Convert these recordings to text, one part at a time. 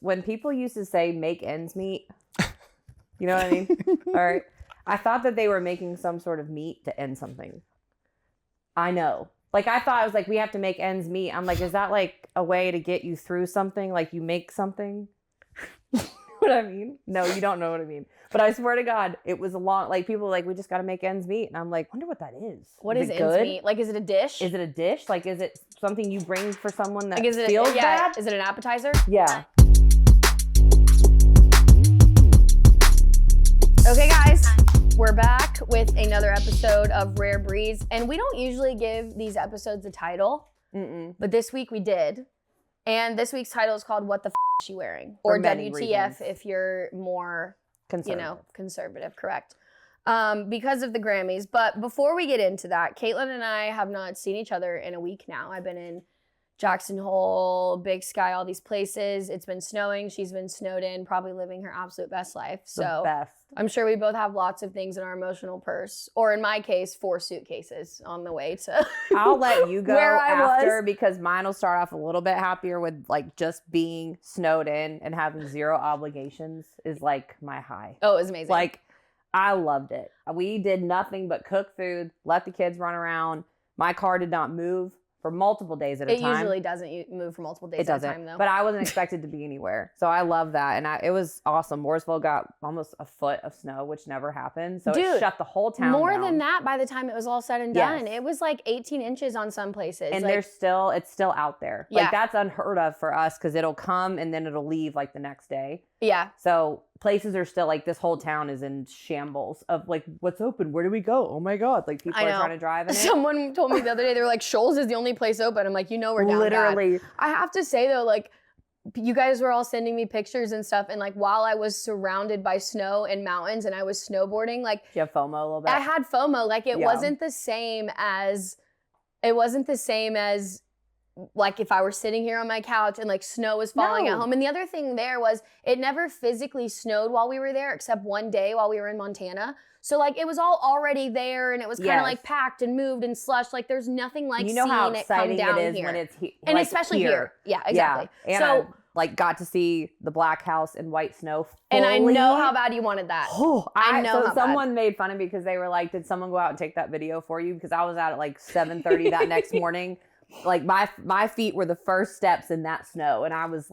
When people used to say make ends meet, you know what I mean? All right. I thought that they were making some sort of meat to end something. I know. Like, I thought it was like, we have to make ends meet. I'm like, is that like a way to get you through something? Like you make something? What I mean? No, you don't know what I mean. But I swear to God, it was a long, like people were like, we just got to make ends meet. And I'm like, wonder what that is. What is ends meet? Like, is it a dish? Is it a dish? Like, is it something you bring for someone that like, is it feels bad? Is it an appetizer? Yeah. Okay, guys, we're back with another episode of Rare Breeds. And we don't usually give these episodes a title, but this week we did. And this week's title is called What the F*** is She Wearing? Or WTF reasons. if you're more, Conservative. Conservative, correct. Because of the Grammys. But before we get into that, Caitlin and I have not seen each other in a week now. I've been in Jackson Hole, Big Sky, all these places. It's been snowing. She's been snowed in, probably living her absolute best life. So best. I'm sure we both have lots of things in our emotional purse, or in my case, 4 suitcases on the way to I'll let you go where I after was. because mine will start off a little bit happier with like just being snowed in and having zero obligations is like my high. Oh, it was amazing. Like, I loved it. We did nothing but cook food, let the kids run around. My car did not move for multiple days at a time. It usually doesn't move for multiple days at a time, though. But I wasn't expected to be anywhere. So I love that. And it was awesome. Mooresville got almost a foot of snow, which never happened. So it shut the whole town more down. than that by the time it was all said and done. Yes. It was like 18 inches on some places. And like, it's still out there. Yeah. Like, that's unheard of for us because it'll come and then it'll leave like the next day. Yeah. So places are still like, this whole town is in shambles of like, what's open? Where do we go? Oh my God. Like, people are trying to drive in it. Someone told me the other day, they were like, Shoals is the only place open. I'm like, you know, we're down Literally. bad. I have to say though, like, you guys were all sending me pictures and stuff. And like, while I was surrounded by snow and mountains and I was snowboarding, like, Do you have FOMO a little bit? I had FOMO. Like, it wasn't the same as like if I were sitting here on my couch and like snow was falling at home. And the other thing there was it never physically snowed while we were there except one day while we were in Montana. So like it was all already there and it was kind of like packed and moved and slushed. Like there's nothing like seeing how it exciting come down it is here. when it's and like especially here. Yeah, exactly. Yeah. And so I got to see the Black House in white snow fully. And I know how bad you wanted that. Oh, I know so how someone made fun of me because they were like, did someone go out and take that video for you? Because I was out at like 7:30 that next morning. Like my feet were the first steps in that snow. And I was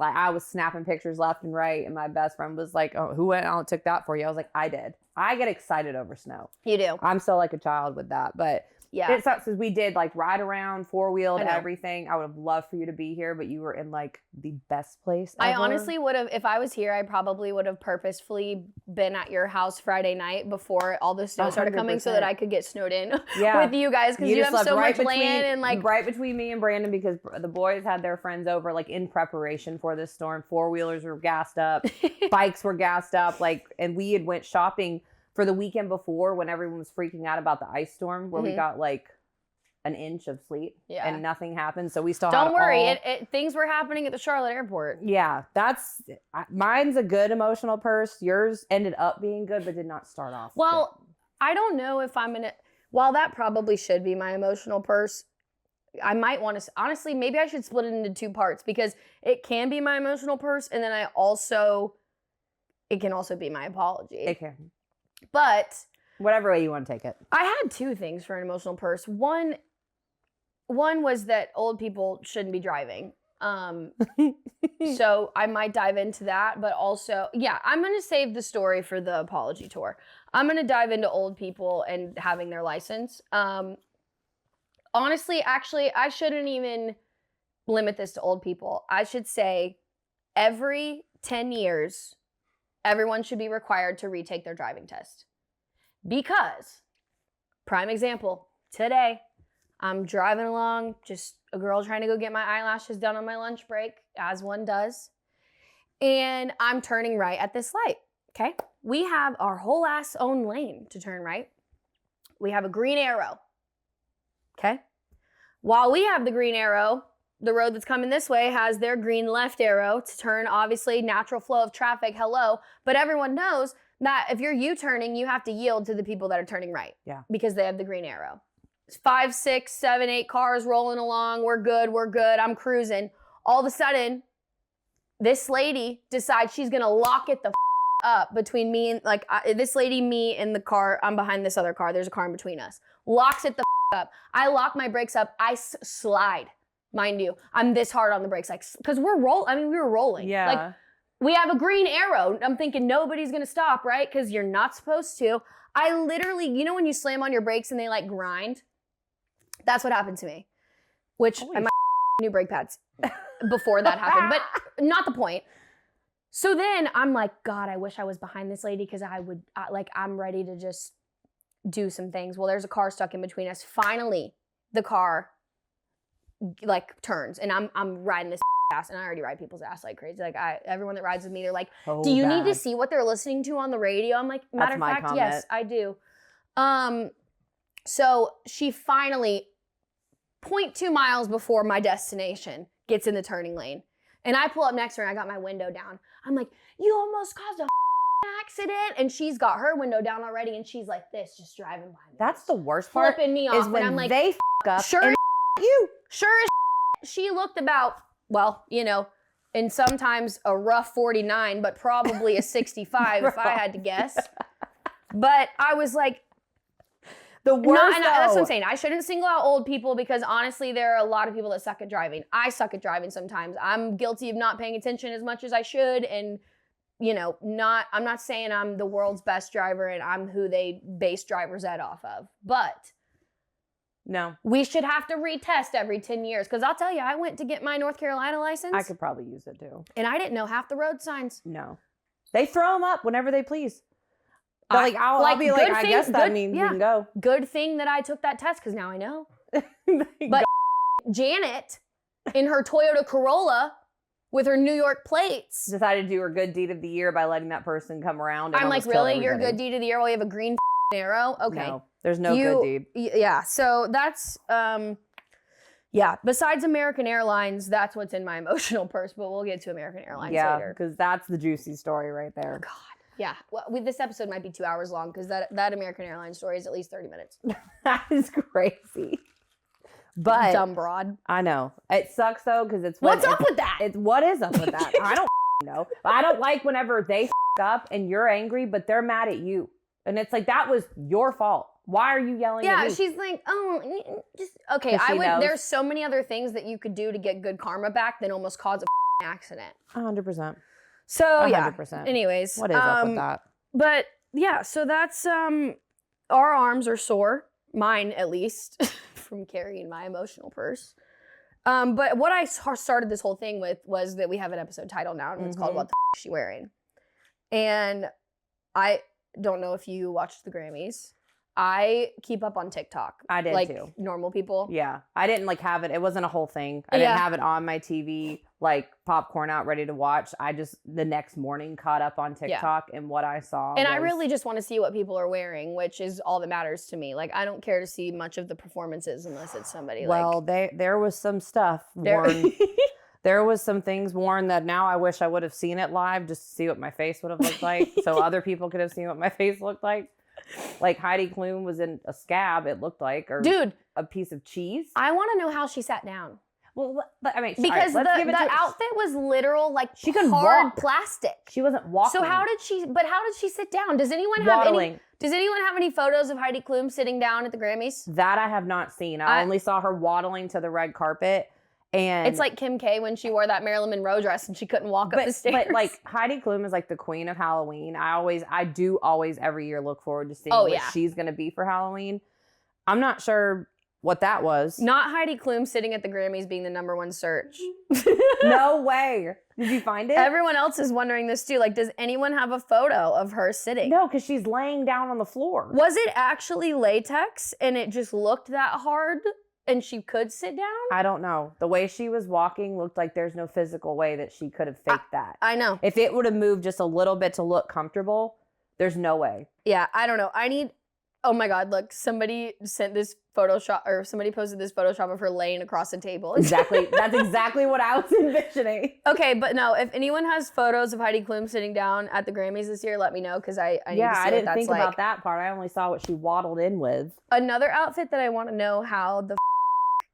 snapping pictures left and right. And my best friend was like, oh, who went out and took that for you? I was like, I did. I get excited over snow. You do. I'm still like a child with that. But yeah, it sucks because we did like ride around, 4-wheeled, everything. I would have loved for you to be here, but you were in like the best place ever. I honestly would have, if I was here, I probably would have purposefully been at your house Friday night before all the snow started coming so that I could get snowed in with you guys because you have so much land and like right between me and Brandon because the boys had their friends over like in preparation for this storm. 4-wheelers were gassed up, bikes were gassed up, like, and we had went shopping for the weekend before when everyone was freaking out about the ice storm where we got like an inch of sleet and nothing happened. So we still Don't worry. Things were happening at the Charlotte airport. Yeah, mine's a good emotional purse. Yours ended up being good, but did not start off well, good. I don't know if I'm going to, while that probably should be my emotional purse, I might want to, honestly, maybe I should split it into 2 parts because it can be my emotional purse and then it can also be my apology. It can. But whatever way you want to take it. I had 2 things for an emotional purse. One was that old people shouldn't be driving. So I might dive into that, but also, I'm going to save the story for the apology tour. I'm going to dive into old people and having their license. Honestly, actually, I shouldn't even limit this to old people. I should say every 10 years, everyone should be required to retake their driving test. Because, prime example, today, I'm driving along, just a girl trying to go get my eyelashes done on my lunch break, as one does. And I'm turning right at this light, okay? We have our whole ass own lane to turn right. We have a green arrow, okay? While we have the green arrow, the road that's coming this way has their green left arrow to turn, obviously, natural flow of traffic, hello. But everyone knows that if you're U-turning, you have to yield to the people that are turning right. Yeah. Because they have the green arrow. 5, 6, 7, 8 cars rolling along. We're good. I'm cruising. All of a sudden, This lady decides she's gonna lock it the up between me and this lady, me in the car. I'm behind this other car. There's a car in between us. Locks it the up. I lock my brakes up. I slide, mind you. I'm this hard on the brakes, like, because we were rolling. Yeah. Like, we have a green arrow. I'm thinking nobody's gonna stop, right? Because you're not supposed to. I literally, you know when you slam on your brakes and they like grind? That's what happened to me. Which I might new brake pads before that happened, but not the point. So then I'm like, God, I wish I was behind this lady because I'm ready to just do some things. Well, there's a car stuck in between us. Finally, the car like turns and I'm riding this ass, and I already ride people's ass like crazy. Like everyone that rides with me, they're like, do you need to see what they're listening to on the radio? I'm like, matter of fact, yes, I do. So she finally, 0.2 miles before my destination, gets in the turning lane. And I pull up next to her and I got my window down. I'm like, you almost caused a accident. And she's got her window down already and she's like this, just driving by me. That's the worst part. Flipping me off. Is when I'm like, they up sure and you. Sure as she looked about, well, you know, in sometimes a rough 49, but probably a 65 if I had to guess. But I was like, the worst. That's what I'm saying. I shouldn't single out old people because honestly, there are a lot of people that suck at driving. I suck at driving sometimes. I'm guilty of not paying attention as much as I should. And, you know, I'm not saying I'm the world's best driver and I'm who they base driver's ed off of. But no, we should have to retest every 10 years. Because I'll tell you, I went to get my North Carolina license. I could probably use it too. And I didn't know half the road signs. No. They throw them up whenever they please. But I'll be like, I guess that means we can go. Good thing that I took that test because now I know. But Janet, in her Toyota Corolla with her New York plates, decided to do her good deed of the year by letting that person come around. And I'm like, really? Your good deed of the year? Well, you have a green arrow? Okay. No, there's no good deed. Yeah. So that's, besides American Airlines, that's what's in my emotional purse. But we'll get to American Airlines later. Yeah, because that's the juicy story right there. God. Yeah, well, this episode might be 2 hours long because that American Airlines story is at least 30 minutes. That is crazy. But dumb broad. I know. It sucks though because it's what's up with that? It's what is up with that? I don't know. I don't like whenever they up and you're angry, but they're mad at you, and it's like that was your fault. Why are you yelling at me? Yeah, she's like, oh, just okay. There's so many other things that you could do to get good karma back than almost cause a accident. 100%. So 100%. Yeah. Anyways, what is up with that? But yeah, so that's our arms are sore, mine at least, from carrying my emotional purse. But what I started this whole thing with was that we have an episode title now, and it's called "What the F is She Wearing?" And I don't know if you watched the Grammys. I keep up on TikTok. I did like too. Normal people. Yeah. I didn't have it. It wasn't a whole thing. I didn't have it on my TV, like popcorn out ready to watch. I just the next morning caught up on TikTok and what I saw. And I really just want to see what people are wearing, which is all that matters to me. Like I don't care to see much of the performances unless it's somebody there was some stuff worn. There was some things worn that now I wish I would have seen it live just to see what my face would have looked like. So other people could have seen what my face looked like. Like Heidi Klum was in a scab, it looked like, or a piece of cheese. I want to know how she sat down. Well, I mean, because the outfit was literal, like she couldn't hard walk. Plastic. She wasn't walking. So how did she sit down? Does anyone have any photos of Heidi Klum sitting down at the Grammys? That I have not seen. I only saw her waddling to the red carpet. And it's like Kim K when she wore that Marilyn Monroe dress and she couldn't walk up the stairs. But like Heidi Klum is like the queen of Halloween. I do always every year look forward to seeing what she's going to be for Halloween. I'm not sure what that was. Not Heidi Klum sitting at the Grammys being the #1 search. No way. Did you find it? Everyone else is wondering this too. Like, does anyone have a photo of her sitting? No, because she's laying down on the floor. Was it actually latex and it just looked that hard? And she could sit down? I don't know. The way she was walking looked like there's no physical way that she could have faked that. I know. If it would have moved just a little bit to look comfortable, there's no way. Yeah, I don't know. Oh my God, look, somebody sent this Photoshop, or somebody posted this Photoshop of her laying across the table. Exactly. That's exactly what I was envisioning. Okay, but no, if anyone has photos of Heidi Klum sitting down at the Grammys this year, let me know because I need to see what that's like. Yeah, I didn't think about that part. I only saw what she waddled in with. Another outfit that I want to know how the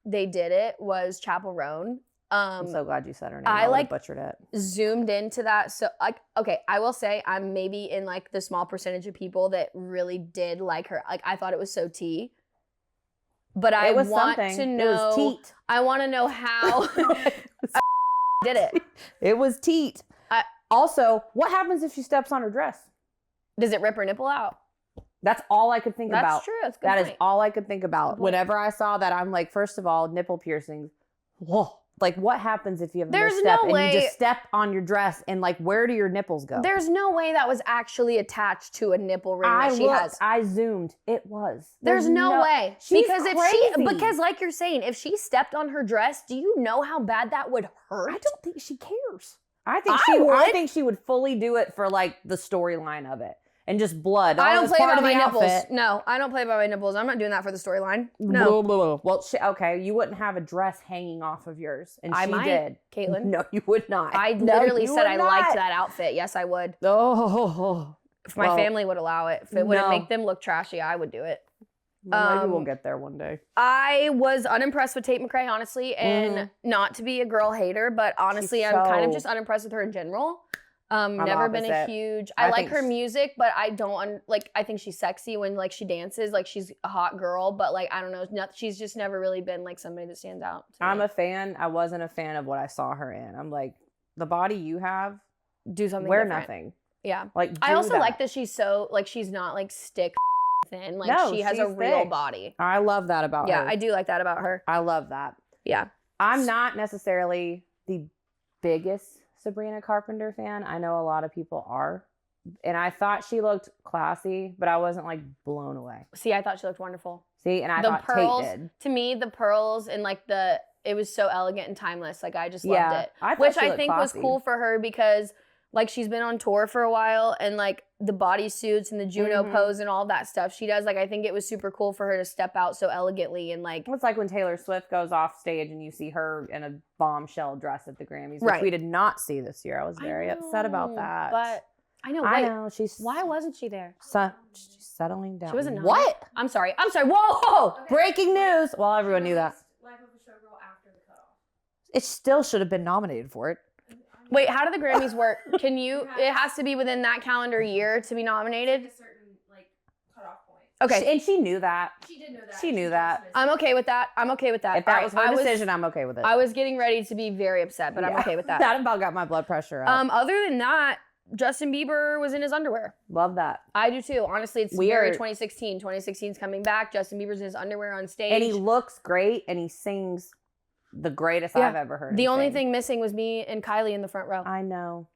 they did it was Chappell Roan. I'm so glad you said her name. I would've like butchered it. zoomed into that. So like, okay, I will say I'm maybe in like the small percentage of people that really did like her. Like I thought it was so tea. But I It was want something. to know. It was teat. I want to know how I did it. It was teat. Also, what happens if she steps on her dress? Does it rip her nipple out? That's all I could think That's about. true. That's a good That is point. all I could think about. point. Whenever I saw that, I'm like, first of all, nipple piercings. Whoa. Like, what happens if you have a There's misstep no and way- you just step on your dress and like, where do your nipples go? There's no way that was actually attached to a nipple ring that she has. I zoomed. It was. There's no way. She's because crazy. because like you're saying, if she stepped on her dress, do you know how bad that would hurt? I don't think she cares. I think I she would fully do it for like the storyline of it and just blood. I Oh, don't it's play part by of my the nipples. outfit. No, I don't play by my nipples. I'm not doing that for the storyline. No. Blah, blah, blah. Well, okay, you wouldn't have a dress hanging off of yours, and I she might, did. Caitlin. No, you would not. I No, literally you said would I liked not. that outfit. Yes, I would. Oh, If my Well, family would allow it. If it wouldn't no. make them look trashy, I would do it. well, maybe we'll Um, get there one day. I was unimpressed with Tate McRae, honestly, and not to be a girl hater, but honestly, I'm kind of so- just unimpressed with her in general. I'm Never been a opposite. huge. I I like think her sh- music, but I don't like. I think she's sexy when like she dances, like she's a hot girl. But like I don't know, she's just never really been like somebody that stands out. to I'm me. a fan. I wasn't a fan of what I saw her in. I'm like, the body you have, Do something. wear different. nothing. Yeah. Like, I do also that. like that she's so like she's not like stick thin. Like No, she has a she's real thick. body. I love that about Yeah, her. I do like that about her. I love that. Yeah. I'm not necessarily the biggest Sabrina Carpenter fan. I know a lot of people are. And I thought she looked classy, but I wasn't like blown away. See, I thought she looked wonderful. See, and I The thought pearls, Tate did. to me, the pearls and like it was so elegant and timeless. Like I just loved Yeah, it. I thought Which she I looked think was classy. cool for her because like she's been on tour for a while and like the bodysuits and the Juno Mhm. pose and all that stuff she does. Like I think it was super cool for her to step out so elegantly and like It's like when Taylor Swift goes off stage and you see her in a bombshell dress at the Grammys, which Right. we did not see this year. I was I very upset about know, that. But I know. I Wait, know she's why wasn't she there? she's settling down. She wasn't nominated. What? I'm sorry. Whoa! Breaking news! Well, everyone knew that. Life of a Showgirl after the cutoff. It still should have been nominated for it. Wait, how do the Grammys work? Can you? It has to be within that calendar year to be nominated. A certain like cutoff point. Okay, And she knew that. She did know that. She knew that. dismissed I'm it. okay with that. I'm okay with that. If that Alright, was her decision, I'm okay with it. I was getting ready to be very upset, but I'm Yeah. okay with that. That about got my blood pressure up. Other than that, Justin Bieber was in his underwear. Love that. I do too. Honestly, it's We very are- 2016. 2016's coming back. Justin Bieber's in his underwear on stage. And he looks great and he sings the greatest Yeah. I've ever heard. the him only sing. thing missing was me and Kylie in the front row. I know.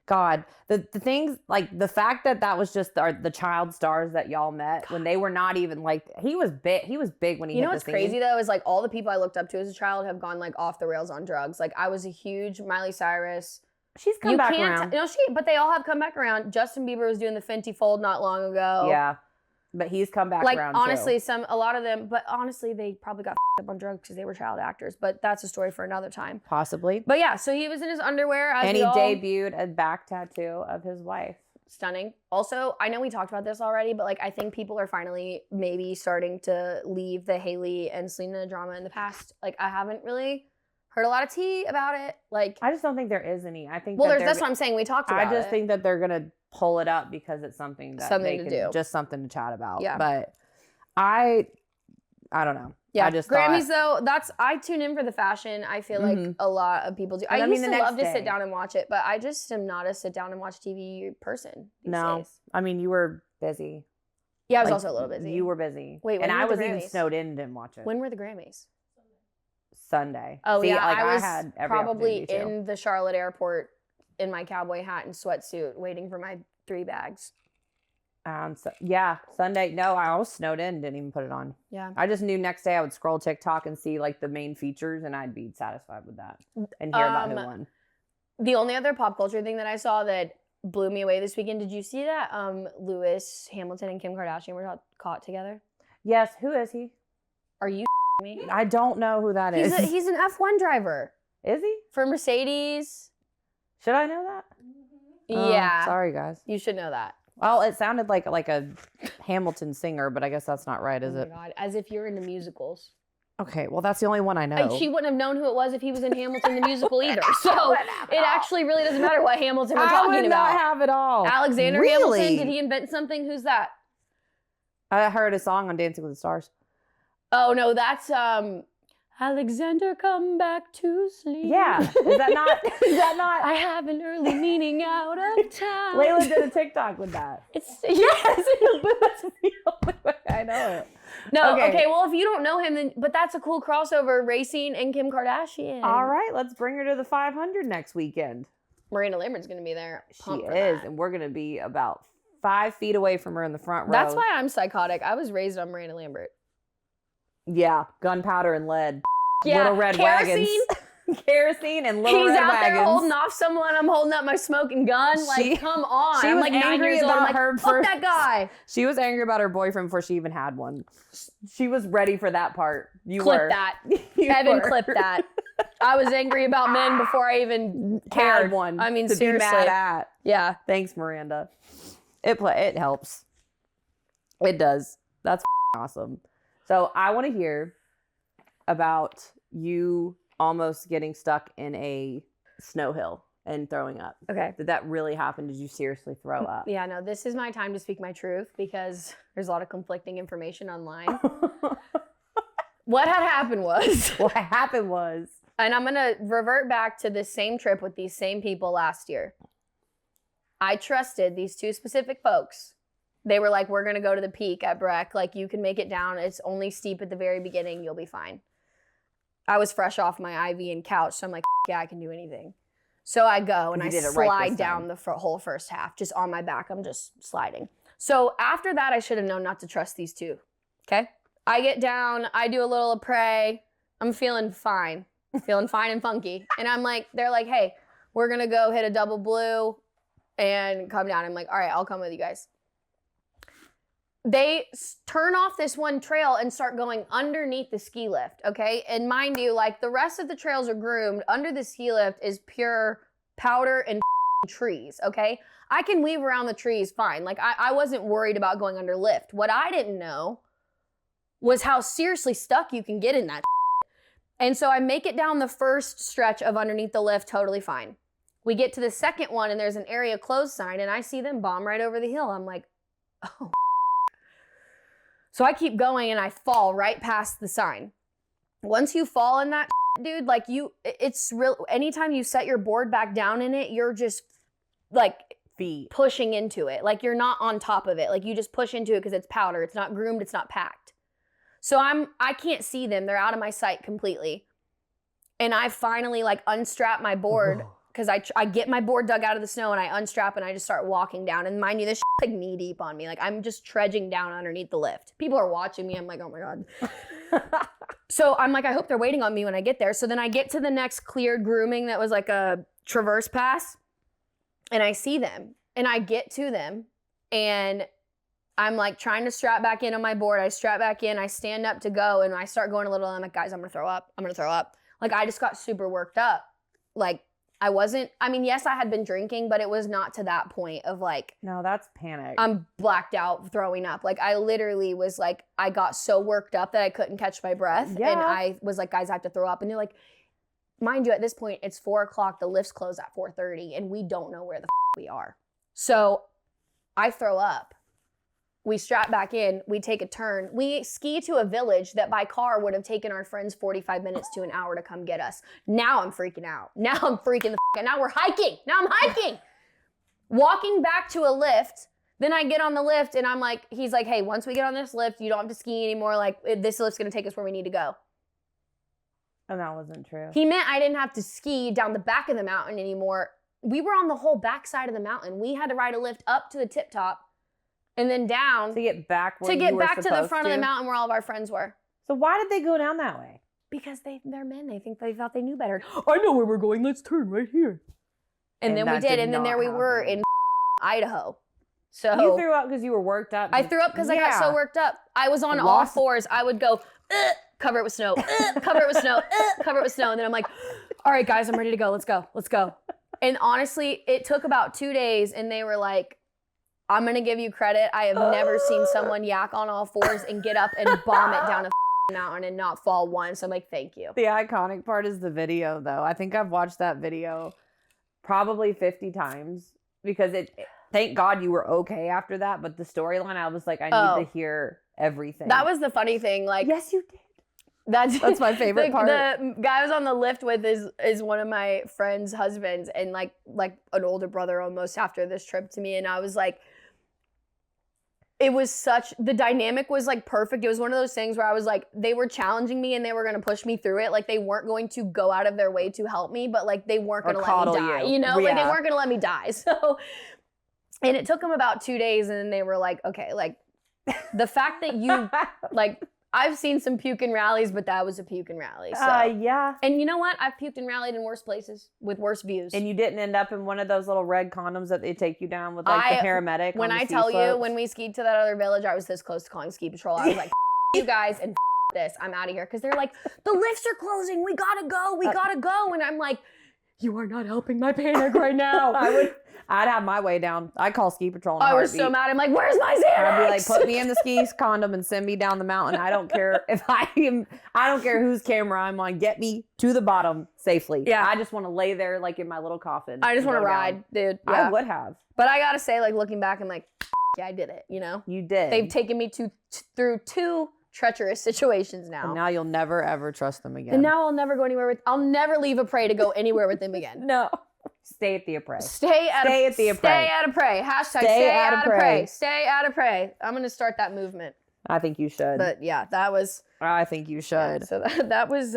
God, the things like the fact that was just the child stars that y'all met when they were not even like he was big. He was big when he You know hit what's the scene. crazy though is like all the people I looked up to as a child have gone like off the rails on drugs. Like I was a huge Miley Cyrus. She's come back around. But they all have come back around. Justin Bieber was doing the Fenty Fold not long ago. Yeah, but he's come back Like around. honestly, too. a lot of them. But honestly, they probably got up on drugs because they were child actors. But that's a story for another time. Possibly. But yeah, so he was in his underwear. As And we he all, debuted a back tattoo of his wife. stunning. Also, I know we talked about this already, but like I think people are finally maybe starting to leave the Hailey and Selena drama in the past. Like I haven't really heard a lot of tea about it. Like, I just don't think there is any. I think well, that that's what I'm saying. We talked about I just it. think that they're gonna pull it up because it's something that Something they to can, do. just something to chat about. Yeah. But I don't know. Yeah, I just Grammys thought, though. I tune in for the fashion. I feel like Mhm. a lot of people do. And I I mean, used the to love next to sit day. down and watch it, but I just am not a sit down and watch TV person these No. days. I mean, you were busy. Yeah, I was Like, also a little busy. You were busy. Wait, when and were I the was even Grammys? snowed in and didn't watch it. When were the Grammys? Sunday. Oh See, yeah, like, I was had every probably opportunity to. in the Charlotte airport in my cowboy hat and sweatsuit, waiting for my 3 bags. Yeah, Sunday. No, I was snowed in. Didn't even put it on. Yeah. I just knew next day I would scroll TikTok and see like the main features, and I'd be satisfied with that and hear about who won. The only other pop culture thing that I saw that blew me away this weekend, did you see that Lewis Hamilton and Kim Kardashian were caught together? Yes, who is he? Are you me? I don't know who that is. He's an F1 driver Is he? for Mercedes. Should I know that? Oh, Yeah. Sorry, guys. You should know that. Well, it sounded like a Hamilton singer, but I guess that's not right, is Oh it? my God. As if you're into musicals. Okay, well, that's the only one I know. And she wouldn't have known who it was if he was in Hamilton the musical either. So it actually really doesn't matter what Hamilton we're I talking would about. not have it all. Alexander Really? Hamilton, did he invent something? Who's that? I heard a song on Dancing with the Stars. Oh no, that's Alexander, come back to sleep. Yeah, is that not? Is that not? I have an early meeting out of town. Layla did a TikTok with that. It's yes, That's the only way I know it. no. Okay. Okay. Well, if you don't know him, then but that's a cool crossover, racing and Kim Kardashian. All right, let's bring her to the 500 next weekend. Miranda Lambert's gonna be there. She Pumped for is, that. and we're gonna be about 5 feet away from her in the front row. That's why I'm psychotic. I was raised on Miranda Lambert. Yeah, gunpowder and lead. Yeah, Little red kerosene. wagons. Kerosene and little He's red out wagons. there holding off someone. I'm holding up my smoking gun. Like, She- come on. she I'm was like 9 angry years old. I'm about like, her fuck first- that guy. She was angry about her boyfriend before she even had one. She was ready for that part. You Clip were. that. You Evan, were. clip that. I was angry about men before I even cared. Had one. I mean, to seriously. be mad at. Yeah. Thanks, Miranda. It helps. It does. That's awesome. So I want to hear about you almost getting stuck in a snow hill and throwing up. Okay. Did that really happen? Did you seriously throw up? Yeah, no, this is my time to speak my truth because there's a lot of conflicting information online. What had happened was, What happened was, and I'm going to revert back to this same trip with these same people last year. I trusted these two specific folks. They were like, we're going to go to the peak at Breck. Like, you can make it down. It's only steep at the very beginning. You'll be fine. I was fresh off my IV and couch, so I'm like, yeah, I can do anything. So I go and You I did it right slide this down time. the whole first half, just on my back. I'm just sliding. So after that, I should have known not to trust these two. Okay? I get down. I do a little pray. I'm feeling fine. Feeling fine and funky. And I'm like, they're like, hey, we're going to go hit a double blue and come down. I'm like, all right, I'll come with you guys. They turn off this one trail and start going underneath the ski lift, okay? And mind you, like the rest of the trails are groomed. Under the ski lift is pure powder and trees, okay? I can weave around the trees fine. Like I wasn't worried about going under lift. What I didn't know was how seriously stuck you can get in that. And so I make it down the first stretch of underneath the lift totally fine. We get to the second one and there's an area closed sign and I see them bomb right over the hill. I'm like, oh. So I keep going and I fall right past the sign. Once you fall in that, dude, like it's real. Anytime you set your board back down in it, you're just like feet. pushing into it. Like you're not on top of it. Like you just push into it because it's powder. It's not groomed. It's not packed. So I can't see them. They're out of my sight completely. And I finally like unstrap my board because I get my board dug out of the snow and I unstrap and I just start walking down. And mind you, this like knee deep on me. Like I'm just trudging down underneath the lift. People are watching me. I'm like, oh my God. So I'm like, I hope they're waiting on me when I get there. So then I get to the next cleared grooming that was like a traverse pass. And I see them and I get to them and I'm like trying to strap back in on my board. I strap back in, I stand up to go and I start going a little, I'm like, guys, I'm gonna throw up. I'm gonna throw up. Like I just got super worked up. Like yes, I had been drinking, but it was not to that point of like, No, that's panic. I'm blacked out throwing up. Like I literally was like, I got so worked up that I couldn't catch my breath. Yeah. And I was like, guys, I have to throw up. And they're like, mind you, at this point, it's 4:00. The lifts close at 4:30 and we don't know where the we are. So I throw up. We strap back in, we take a turn. We ski to a village that by car would have taken our friends 45 minutes to an hour to come get us. Now I'm freaking out. Now I'm freaking the out. Now we're hiking. Now I'm hiking. Walking back to a lift. Then I get on the lift and I'm like, he's like, hey, once we get on this lift, you don't have to ski anymore. Like this lift's gonna take us where we need to go. And that wasn't true. He meant I didn't have to ski down the back of the mountain anymore. We were on the whole back side of the mountain. We had to ride a lift up to the tip top and then down to get back where to you get were back to the supposed front of the mountain where all of our friends were. So why did they go down that way? Because they're men. They thought they knew better. I know where we're going. Let's turn right here. And then we that did. And then there we were happen. in Idaho. So You threw up because you were worked up. I threw up because I got so worked up. I was on all Lost- fours. I would go, cover it with snow, cover it with snow, cover it with snow. And then I'm like, all right, guys, I'm ready to go. Let's go. Let's go. And honestly, it took about 2 days and they were like, I'm going to give you credit. I have never seen someone yak on all fours and get up and bomb it down a mountain and not fall once. I'm like, thank you. The iconic part is the video, though. I think I've watched that video probably 50 times because thank God you were okay after that. But the storyline, I was like, I need to hear everything. That was the funny thing. Like, yes, you did. That's my favorite part. The guy I was on the lift with is one of my friend's husbands and like an older brother almost after this trip to me. And I was like, it was the dynamic was like perfect. It was one of those things where I was like, they were challenging me and they were going to push me through it. Like they weren't going to go out of their way to help me, but like they weren't going to let me die, you know? Like they weren't going to let me die. So, and it took them about 2 days and then they were like, okay, like the fact that you like, I've seen some puking rallies, but that was a puking rally. So. Yeah. And you know what? I've puked and rallied in worse places with worse views. And you didn't end up in one of those little red condoms that they take you down with like the paramedic. When I tell you, when we skied to that other village, I was this close to calling ski patrol. I was like, you guys and this, I'm out of here. Because they're like, the lifts are closing. We gotta go. We gotta go. And I'm like, you are not helping my panic right now. I'd have my way down. I'd call ski patrol. I was so mad. I'm like, where's my Xanax? I'd be like, put me in the skis condom and send me down the mountain. I don't care if I don't care whose camera I'm on. Get me to the bottom safely. Yeah. I just want to lay there like in my little coffin. I just want to ride, dude. Yeah. I would have. But I gotta say, like looking back, I'm like, yeah, I did it. You know, you did. They've taken me through 2 treacherous situations now. And now you'll never ever trust them again. And now I'll never go anywhere I'll never leave a prey to go anywhere with them again. No. Stay at the Apres. Stay at the Apres. Stay at a prey. Hashtag stay at a prey. Stay at a prey. I'm gonna start that movement. I think you should. But yeah, that was. I think you should. Yeah, so that was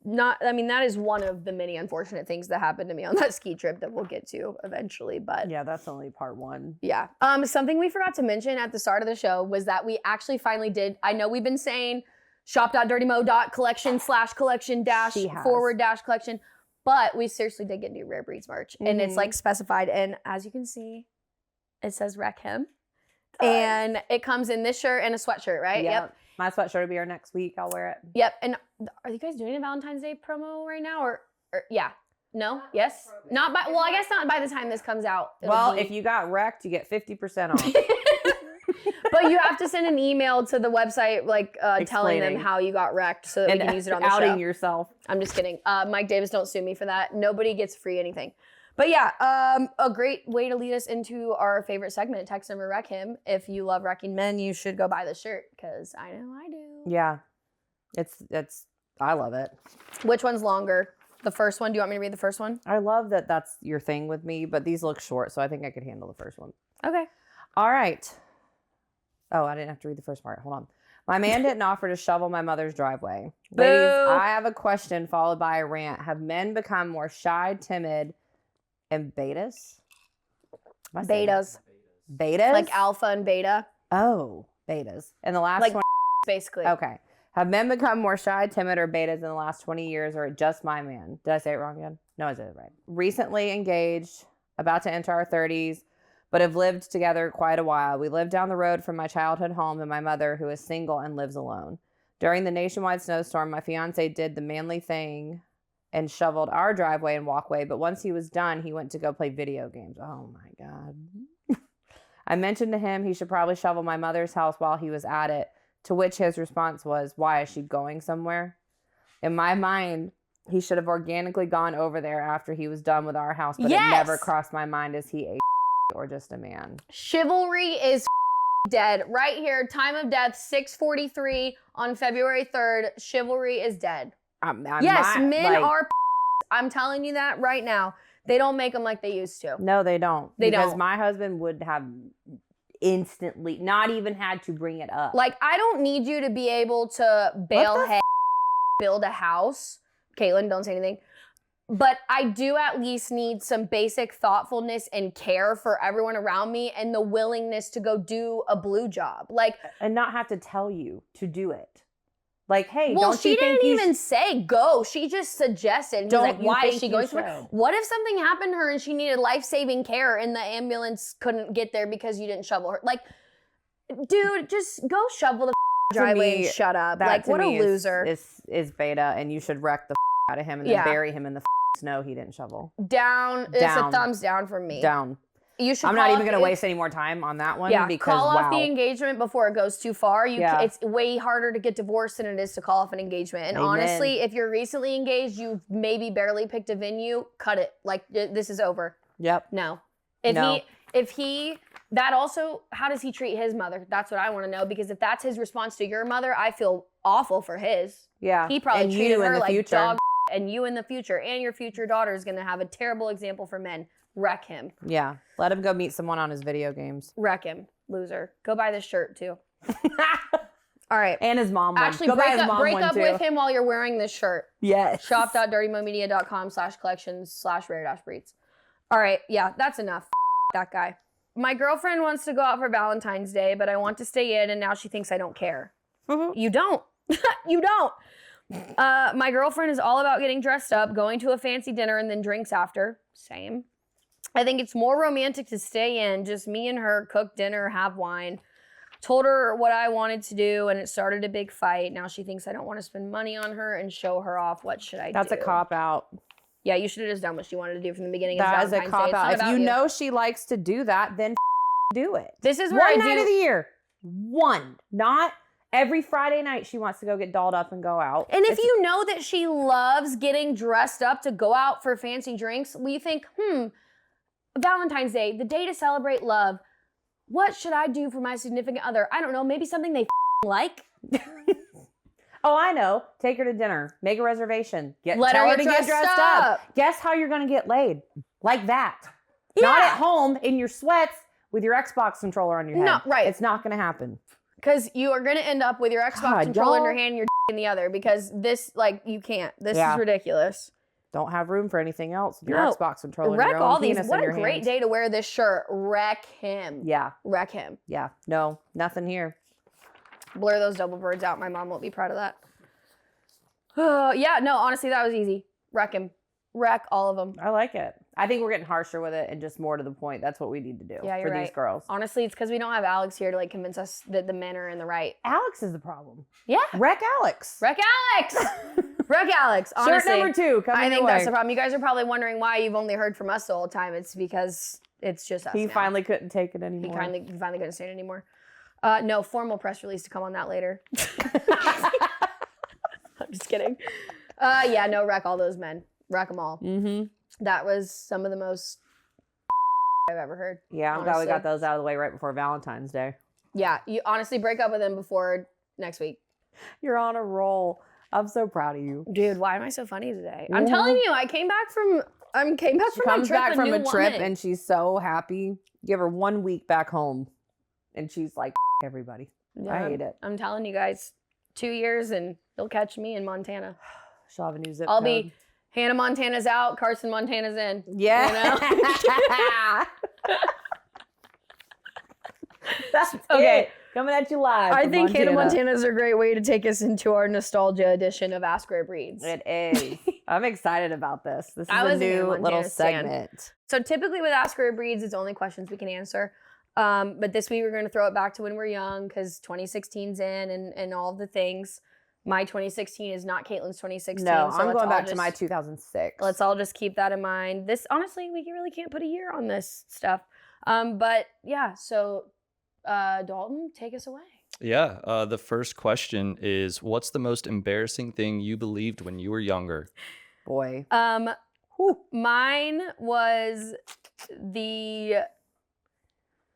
not. I mean, that is one of the many unfortunate things that happened to me on that ski trip that we'll get to eventually. But yeah, that's only part 1. Yeah. Something we forgot to mention at the start of the show was that we actually finally did. I know we've been saying shop.dirtymo.collection/collection-forward-collection. But we seriously did get new Rare Breeds merch. And it's like specified. And as you can see, it says Wreck Him. And it comes in this shirt and a sweatshirt, right? Yep. My sweatshirt will be here next week. I'll wear it. Yep. And are you guys doing a Valentine's Day promo right now? Or yeah. No? Yes? Not by, well, I guess not by the time this comes out. Well, if you got wrecked, you get 50% off. But you have to send an email to the website, like telling them how you got wrecked so that we can use it on the show. Outing yourself. I'm just kidding. Mike Davis, don't sue me for that. Nobody gets free anything. But yeah, a great way to lead us into our favorite segment, Text Him or Wreck Him. If you love wrecking men, you should go buy the shirt because I know I do. Yeah, I love it. Which one's longer? The first one? Do you want me to read the first one? I love that that's your thing with me, but these look short, so I think I could handle the first one. Okay. All right. Oh, I didn't have to read the first part. Hold on. My man didn't offer to shovel my mother's driveway. Boo. Ladies, I have a question followed by a rant. Have men become more shy, timid, and betas? Betas. Betas? Like alpha and beta. Oh, betas. In the last 20 basically. Okay. Have men become more shy, timid, or betas in the last 20 years, or just my man? Did I say it wrong again? No, I said it right. Recently engaged, about to enter our 30s, but have lived together quite a while. We live down the road from my childhood home and my mother, who is single and lives alone. During the nationwide snowstorm, my fiance did the manly thing and shoveled our driveway and walkway, but once he was done, he went to go play video games. Oh my God. I mentioned to him he should probably shovel my mother's house while he was at it, to which his response was, why, is she going somewhere? In my mind, he should have organically gone over there after he was done with our house, but it never crossed my mind, is he a or just a man? Chivalry is dead. Right here, time of death, 6:43 on February 3rd. Chivalry is dead. Men are I'm telling you that right now. They don't make them like they used to. No, they don't. Because my husband would have instantly not even had to bring it up. Like, I don't need you to be able to bale hay, build a house. Caitlin, don't say anything. But I do at least need some basic thoughtfulness and care for everyone around me and the willingness to go do a blue job. Like, and not have to tell you to do it. Like, hey, well, don't you think she didn't even say go. She just suggested. And he's like, why is she going somewhere? What if something happened to her and she needed life-saving care and the ambulance couldn't get there because you didn't shovel her? Like, dude, just go shovel the driveway and shut up. Like, what a loser. Is beta, and you should wreck the out of him and then bury him in the snow he didn't shovel. Down. It's a thumbs down from me. Down. You should. I'm not even gonna waste any more time on that one. Yeah, because call off the wow. engagement before it goes too far. Yeah. It's way harder to get divorced than it is to call off an engagement. And Amen. honestly, if you're recently engaged, you've maybe barely picked a venue, cut it. Like, this is over. Yep. No. No. That also, how does he treat his mother? That's what I want to know, because if that's his response to your mother, I feel awful for his. Yeah. He probably And treated you in her the like future. dog, and you in the future, and your future daughter is going to have a terrible example for men. Wreck him. Yeah. Let him go meet someone on his video games. Wreck him. Loser. Go buy this shirt too. All right. And his mom. Actually, go buy break his up, mom break one up too. with him while you're wearing this shirt. Yes. shop.dirtymomedia.com/collections/rare-breeds. All right. Yeah, that's enough. That guy. My girlfriend wants to go out for Valentine's Day, but I want to stay in, and now she thinks I don't care. Mhm. You don't. You don't. My girlfriend is all about getting dressed up, going to a fancy dinner, and then drinks after. Same. I think it's more romantic to stay in, just me and her, cook dinner, have wine. Told her what I wanted to do, and it started a big fight. Now she thinks I don't want to spend money on her and show her off. What should I That's do? a cop out. Yeah, you should have just done what she wanted to do from the beginning. That It's is a Valentine's Day. cop It's not out. If about you know she likes to do that, then do it. This is where One I night do. of the year. One. Not every Friday night she wants to go get dolled up and go out. And if you know that she loves getting dressed up to go out for fancy drinks, we think, Valentine's Day, the day to celebrate love. What should I do for my significant other? I don't know, maybe something they like. Oh, I know. Take her to dinner. Make a reservation. Let tell her her get to get dressed dressed up. up. Guess how you're going to get laid? Like that. Not Yeah. at home in your sweats with your Xbox controller on your head. No, right. It's not going to happen. Because you are going to end up with your Xbox God, controller in your y'all- hand and your in the other, because this, you can't. This Yeah. is ridiculous. Don't have room for anything else. Your No. Xbox controller. and Wreck your own all these. penis What in a your great hand. day to wear this shirt. Wreck him. Yeah. Wreck him. Yeah. No, nothing here. Blur those double birds out. My mom won't be proud of that. Yeah, no, honestly, that was easy. Wreck him. Wreck all of them. I like it. I think we're getting harsher with it and just more to the point. That's what we need to do Yeah, you're for these right. girls. Honestly, it's because we don't have Alex here to convince us that the men are in the right. Alex is the problem. Yeah. Wreck Alex. Wreck Alex. Wreck Alex. Shirt Honestly, number 2 coming I think your that's way. the problem. You guys are probably wondering why you've only heard from us the whole time. It's because it's just us. He now. finally couldn't take it He anymore. finally couldn't stand it anymore. No, formal press release to come on that later. I'm just kidding. Yeah, no, wreck all those men. Wreck them all. Mm-hmm. That was some of the most I've ever heard. Yeah, I'm glad we Honestly. got those out of the way right before Valentine's Day. Yeah, you honestly break up with him before next week. You're on a roll. I'm so proud of you. Dude, why am I so funny today? I'm Mhm. telling you, I came back from She my comes trip back from new a trip woman. and she's so happy. Give her 1 week back home and she's like, everybody. Yeah, I hate it. I'm telling you guys, 2 years and you'll catch me in Montana. She'll have a new zip I'll code. be Hannah Montana's out, Carson Montana's in. Yeah. That's Okay. it. Coming at you live. I from think Hannah Montana. Montana's a great way to take us into our nostalgia edition of Ask Rare Breeds. It is. I'm excited about this. This is I a was a Hannah new Montana little stan. segment. So typically with Ask Rare Breeds, it's only questions we can answer. But this week we're going to throw it back to when we're young because 2016's in and all the things. My 2016 is not Caitlin's 2016. No, so I'm let's going all back to just- my 2006. Let's all just keep that in mind. This, honestly, we really can't put a year on this stuff. But yeah, so Dalton, take us away. Yeah. The first question is, what's the most embarrassing thing you believed when you were younger? Boy. Mine was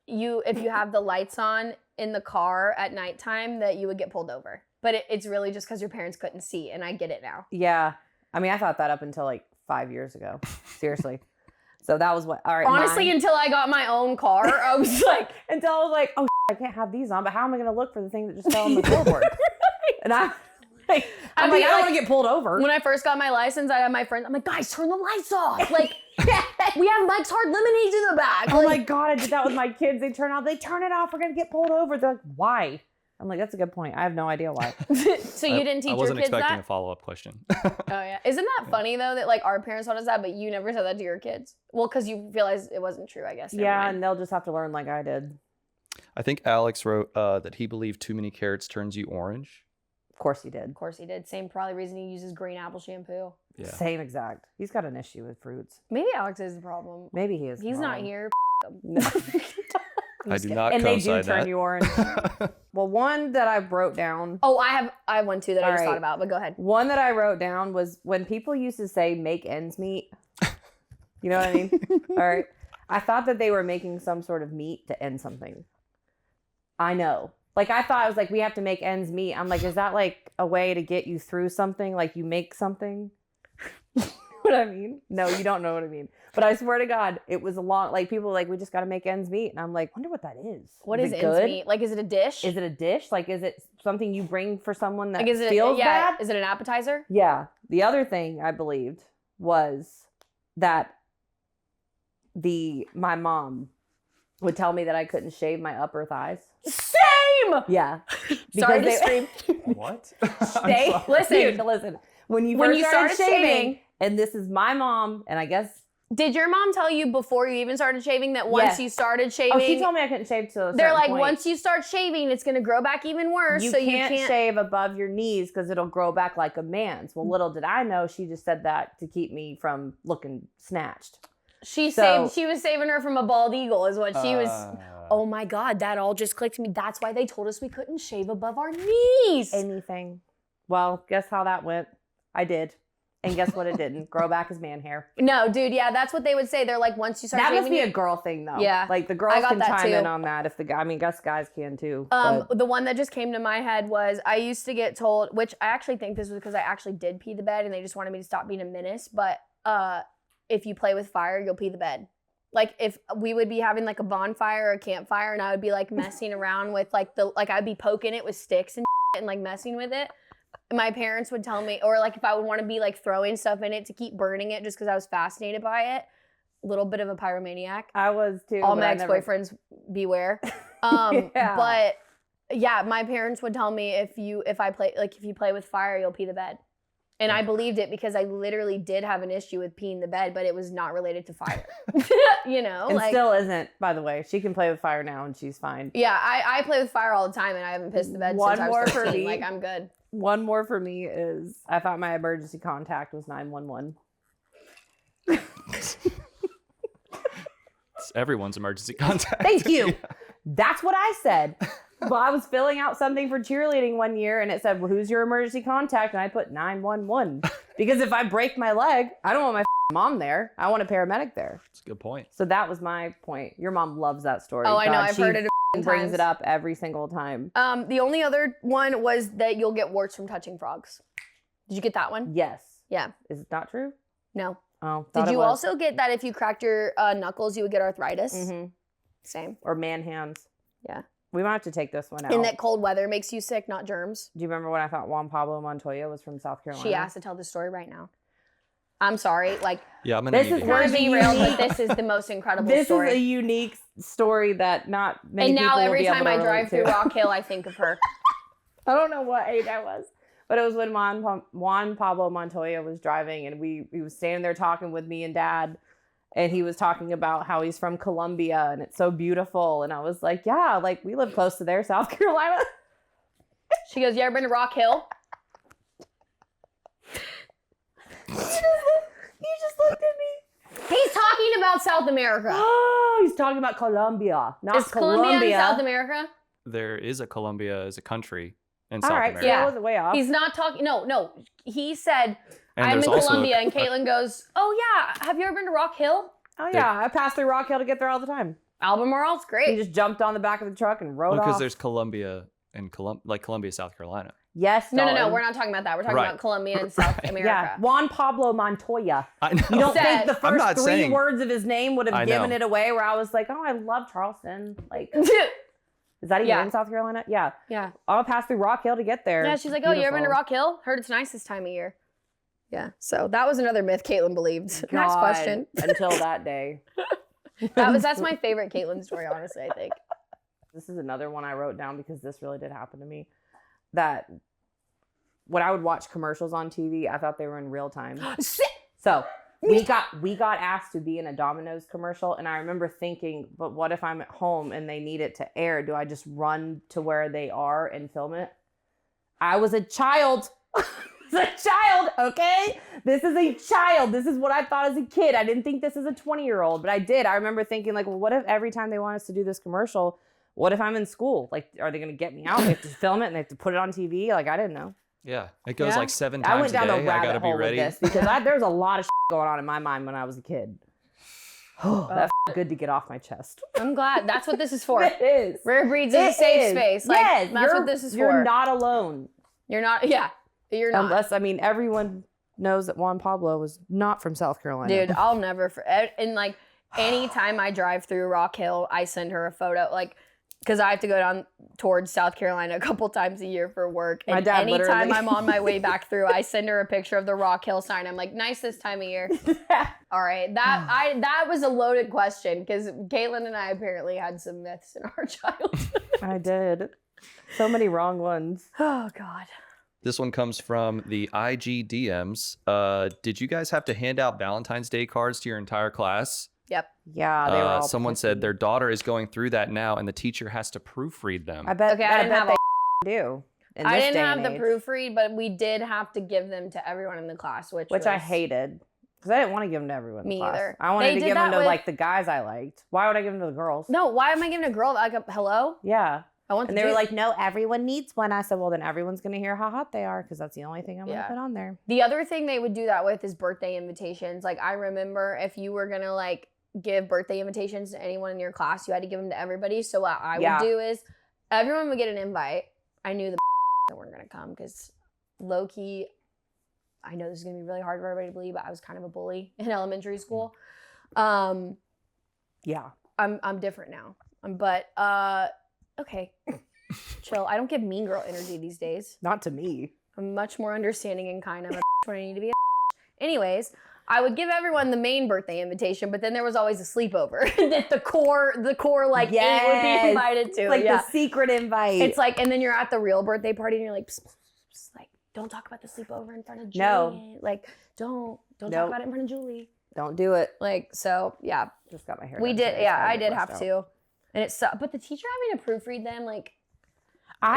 if you have the lights on in the car at nighttime that you would get pulled over. But it's really just because your parents couldn't see, and I get it now. Yeah. I mean, I thought that up until like 5 years ago. Seriously. So that was what. All right. Honestly, mine. until I got my own car, I was like, Until I was like, oh, I can't have these on, but how am I going to look for the thing that just fell on the floorboard? And I'm like, I mean, don't like, want to get pulled over. when I first got my license, I had my friends. I'm like, guys, turn the lights off. Like, we have Mike's Hard Lemonade in the back. Oh my Like, God, I did that with my kids. They turn it off. We're going to get pulled over. They're like, why? I'm like, that's a good point. I have no idea why. so you didn't teach I wasn't your kids expecting that? a follow-up question. Oh yeah, isn't that funny though that like our parents taught us that, but you never said that to your kids? Well, because you realized it wasn't true, I guess. Never Yeah, mind. and they'll just have to learn like I did. I think Alex wrote that he believed too many carrots turns you orange. Of course he did. Of course he did. Same probably reason he uses green apple shampoo. Yeah. Same exact. He's got an issue with fruits. Maybe Alex is the problem. Maybe he is. the He's not problem. here. No. I do not And they do co-sign turn that. you orange. Well, one that I wrote down. Oh, I have one too that I All just right. thought about, but go ahead. One that I wrote down was when people used to say make ends meet. You know what I mean? All right. I thought that they were making some sort of meat to end something. I know. Like, I thought it was like, we have to make ends meet. I'm like, is that like a way to get you through something? Like you make something? You know what I mean? No, you don't know what I mean. But I swear to God, it was a long, like people were like, we just got to make ends meet. And I'm like, wonder what that is. What is is it ends good? meet? Like, is it a dish? Is it a dish? Like, is it something you bring for someone that like, is it feels bad? Is it an appetizer? Yeah. The other thing I believed was that my mom would tell me that I couldn't shave my upper thighs. Same. Yeah. Sorry Because to scream. What? They Listen. Dude, listen. When you When first you started started shaving, shaving- and this is my mom, and I guess Did your mom tell you before you even started shaving that once Yes. you started shaving, she told me I couldn't shave till a they're certain like, point. once you start shaving, it's gonna grow back even worse. you so can't you can't. shave above your knees because it'll grow back like a man's. Well, little did I know she just said that to keep me from looking snatched. She So- saved. She was saving her from a bald eagle, is what she was. Uh, Oh my God, that all just clicked to me. That's why they told us we couldn't shave above our knees. Anything. Well, guess how that went? I did. And guess what it didn't? Grow back as man hair. No, dude, yeah, that's what they would say. They're like, once you start That shaving, must be your- a girl thing, though. Yeah. Like the I girls got can that chime too. in on that if the guy. I mean, guess guys can too. but- The one that just came to my head was I used to get told, which I actually think this was because I actually did pee the bed and they just wanted me to stop being a menace. But if you play with fire, you'll pee the bed. Like if we would be having like a bonfire or a campfire and I would be like messing around with like I'd be poking it with sticks and and like messing with it. My parents would tell me, or like if I would want to be like throwing stuff in it to keep burning it just because I was fascinated by it. A little bit of a pyromaniac. I was too. All but my I never- ex-boyfriends beware. Yeah. But yeah, my parents would tell me if you play with fire, you'll pee the bed. And I believed it because I literally did have an issue with peeing the bed, but it was not related to fire. You know, And like still isn't, by the way. She can play with fire now and she's fine. yeah, I play with fire all the time and I haven't pissed the bed One since I more was for 13. me. Like I'm good. One more for me is I thought my emergency contact was 911. It's everyone's emergency contact. Thank you. That's what I said. Well, I was filling out something for cheerleading one year and it said, well, who's your emergency contact? And I put 911. Because if I break my leg, I don't want my mom there. I want a paramedic there. That's a good point. So that was my point. Your mom loves that story. Oh, I know. God, I've she heard it a brings times. it up every single time. The only other one was that you'll get warts from touching frogs. Did you get that one? Yes. Yeah. Is it not true? No. Oh, Did you also get that if you cracked your knuckles, you would get arthritis? Mm-hmm. Same. Or man hands? Yeah. We might have to take this one out. And that cold weather makes you sick, not germs. Do you remember when I thought Juan Pablo Montoya was from South Carolina? She asked to tell the story right now. I'm sorry. Like, Yeah, I'm gonna This need is to we're hear where this. derailed, unique- but this is the most incredible This story. is a unique story that not many And people now will every be able time to I relate drive through to. Rock Hill, I think of her. I don't know what age I was, but it was when Juan Pablo Montoya was driving, and he was standing there talking with me and Dad, and he was talking about how he's from Colombia and it's so beautiful, and I was like, yeah, like we live close to there, South Carolina. She goes, "You ever been to Rock Hill?" You just looked at me. He's talking about South America. Oh, he's talking about Colombia, not Is Colombia in South America? There is a Colombia as a country in All South right, America. so I Yeah. wasn't way off. He's not talking. No. He said, And "I'm there's in also Colombia," and a- Caitlin goes, "Oh yeah, have you ever been to Rock Hill? Oh yeah, I pass through Rock Hill to get there all the time. Albemarle's He great." just jumped on the back of the truck and rode because off. there's Colombia and Columbia, South Carolina. Yes, No, darling. we're not talking about that. We're talking Right. about Colombia and South America. Yeah, Juan Pablo Montoya. I know. You don't Said- think the I'm first not three saying- words of his name would I have given know. it away? Where I was like, oh, I love Charleston. Like, is that even Yeah. in South Carolina? Yeah, yeah. I'll pass through Rock Hill to get there. Yeah, she's like, "Oh, you ever been to Beautiful. Rock Hill? Heard it's nice this time of year." Yeah. So that was another myth Caitlin believed. Next God, question. Until that day. That's my favorite Caitlin story, honestly, I think. This is another one I wrote down because this really did happen to me. That when I would watch commercials on TV, I thought they were in real time. So we got asked to be in a Domino's commercial, and I remember thinking, but what if I'm at home and they need it to air? Do I just run to where they are and film it? I was a child. is a child, okay? This is a child. This is what I thought as a kid. I didn't think this is a 20-year-old, but I did. I remember thinking, like, well, what if every time they want us to do this commercial, what if I'm in school? Like, are they going to get me out? They have to film it and they have to put it on TV? Like, I didn't know. Yeah, it goes Yeah. like 7 I times went a down day. a I rabbit gotta be hole with ready. this because there's a lot of going on in my mind when I was a kid. Oh, that's good to get off my chest. I'm glad. That's what this is for. It is. Rare Breeds is a It safe is. space. Like, Yes, that's what this is You're for. not alone. You're not. Yeah, you're not. Unless, I mean, everyone knows that Juan Pablo was not from South Carolina. Dude, I'll never. And like, anytime I drive through Rock Hill, I send her a photo. Like, because I have to go down towards South Carolina a couple times a year for work. And My dad anytime literally- I'm on my way back through, I send her a picture of the Rock Hill sign. I'm like, nice this time of year. All right, that was a loaded question because Caitlin and I apparently had some myths in our childhood. I did. So many wrong ones. Oh God. This one comes from the IG DMs. Did you guys have to hand out Valentine's Day cards to your entire class? Yep. Yeah, they were all Someone pissy. said their daughter is going through that now, and the teacher has to proofread them. I bet. Okay, I didn't have they do. In I this didn't day have and the age, proofread, but we did have to give them to everyone in the class, which which I was- hated because I didn't want to give them to everyone. In Me the class. either. I wanted They to did give them that to with- like the guys I liked. Why would I give them to the girls? No, why am I giving a girl like a hello? Yeah. I want. And they were like, no, everyone needs one. I said, well, then everyone's going to hear how hot they are because that's the only thing I'm going Yeah. to put on there. The other thing they would do that with is birthday invitations. Like I remember if you were gonna like give birthday invitations to anyone in your class, you had to give them to everybody. So what I Yeah. would do is everyone would get an invite. I knew the that weren't gonna come because low key, I know this is gonna be really hard for everybody to believe, but I was kind of a bully in elementary school. Yeah. I'm different now. But okay. Chill. I don't give mean girl energy these days. Not to me. I'm much more understanding and kind. I'm a when I need to be a Anyways, I would give everyone the main birthday invitation, but then there was always a sleepover that the core like 8 would be Yes. invited to. It's like yeah. the secret invite. It's like, and then you're at the real birthday party and you're like, psst, psst, psst, like, don't talk about the sleepover in front of Julie. No. Like, don't talk Nope. about it in front of Julie. Don't do it. Like, so yeah, Just got my hair we done did. today, Yeah, so I get did have brushed out. to. And it's but the teacher having to proofread them, like,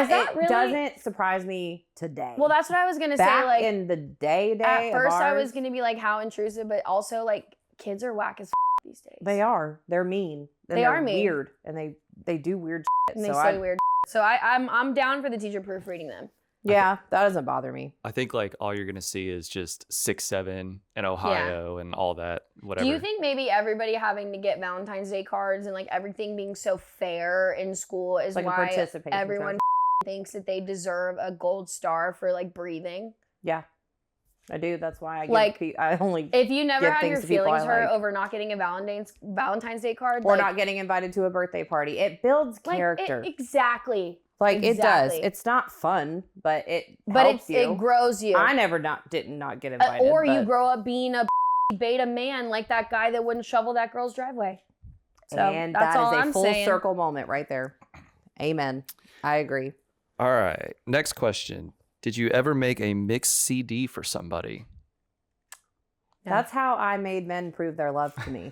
Is that it really- doesn't surprise me today. well, that's what I was gonna back say. Like, in the day at of first I was ours, gonna be like, how intrusive, but also like, kids are whack as these days. They are. They're mean. And They they're are mean. weird, and they do weird shit. and they so say weird. So I'm down for the teacher proofreading them. yeah, that doesn't bother me. I think like all you're gonna see is just 6-7 and Ohio and all that. Whatever. Do you think maybe everybody having to get Valentine's Day cards and like everything being so fair in school is Like a why participation everyone trophy. thinks that they deserve a gold star for like breathing? Yeah, I do. That's why I Like, I only If you never Give had things your to people feelings I hurt like. over not getting a Valentine's Day card, or like, not getting invited to a birthday party, it builds like, character. exactly. Like it does. exactly. It's not fun, but it But helps you. it grows you. I never did not get invited. or you but- grow up being a beta man like that guy that wouldn't shovel that girl's driveway. So and that's that all is a I'm full saying. circle moment right there. Amen. I agree. All right. Next question. Did you ever make a mixed CD for somebody? Yeah. That's how I made men prove their love to me.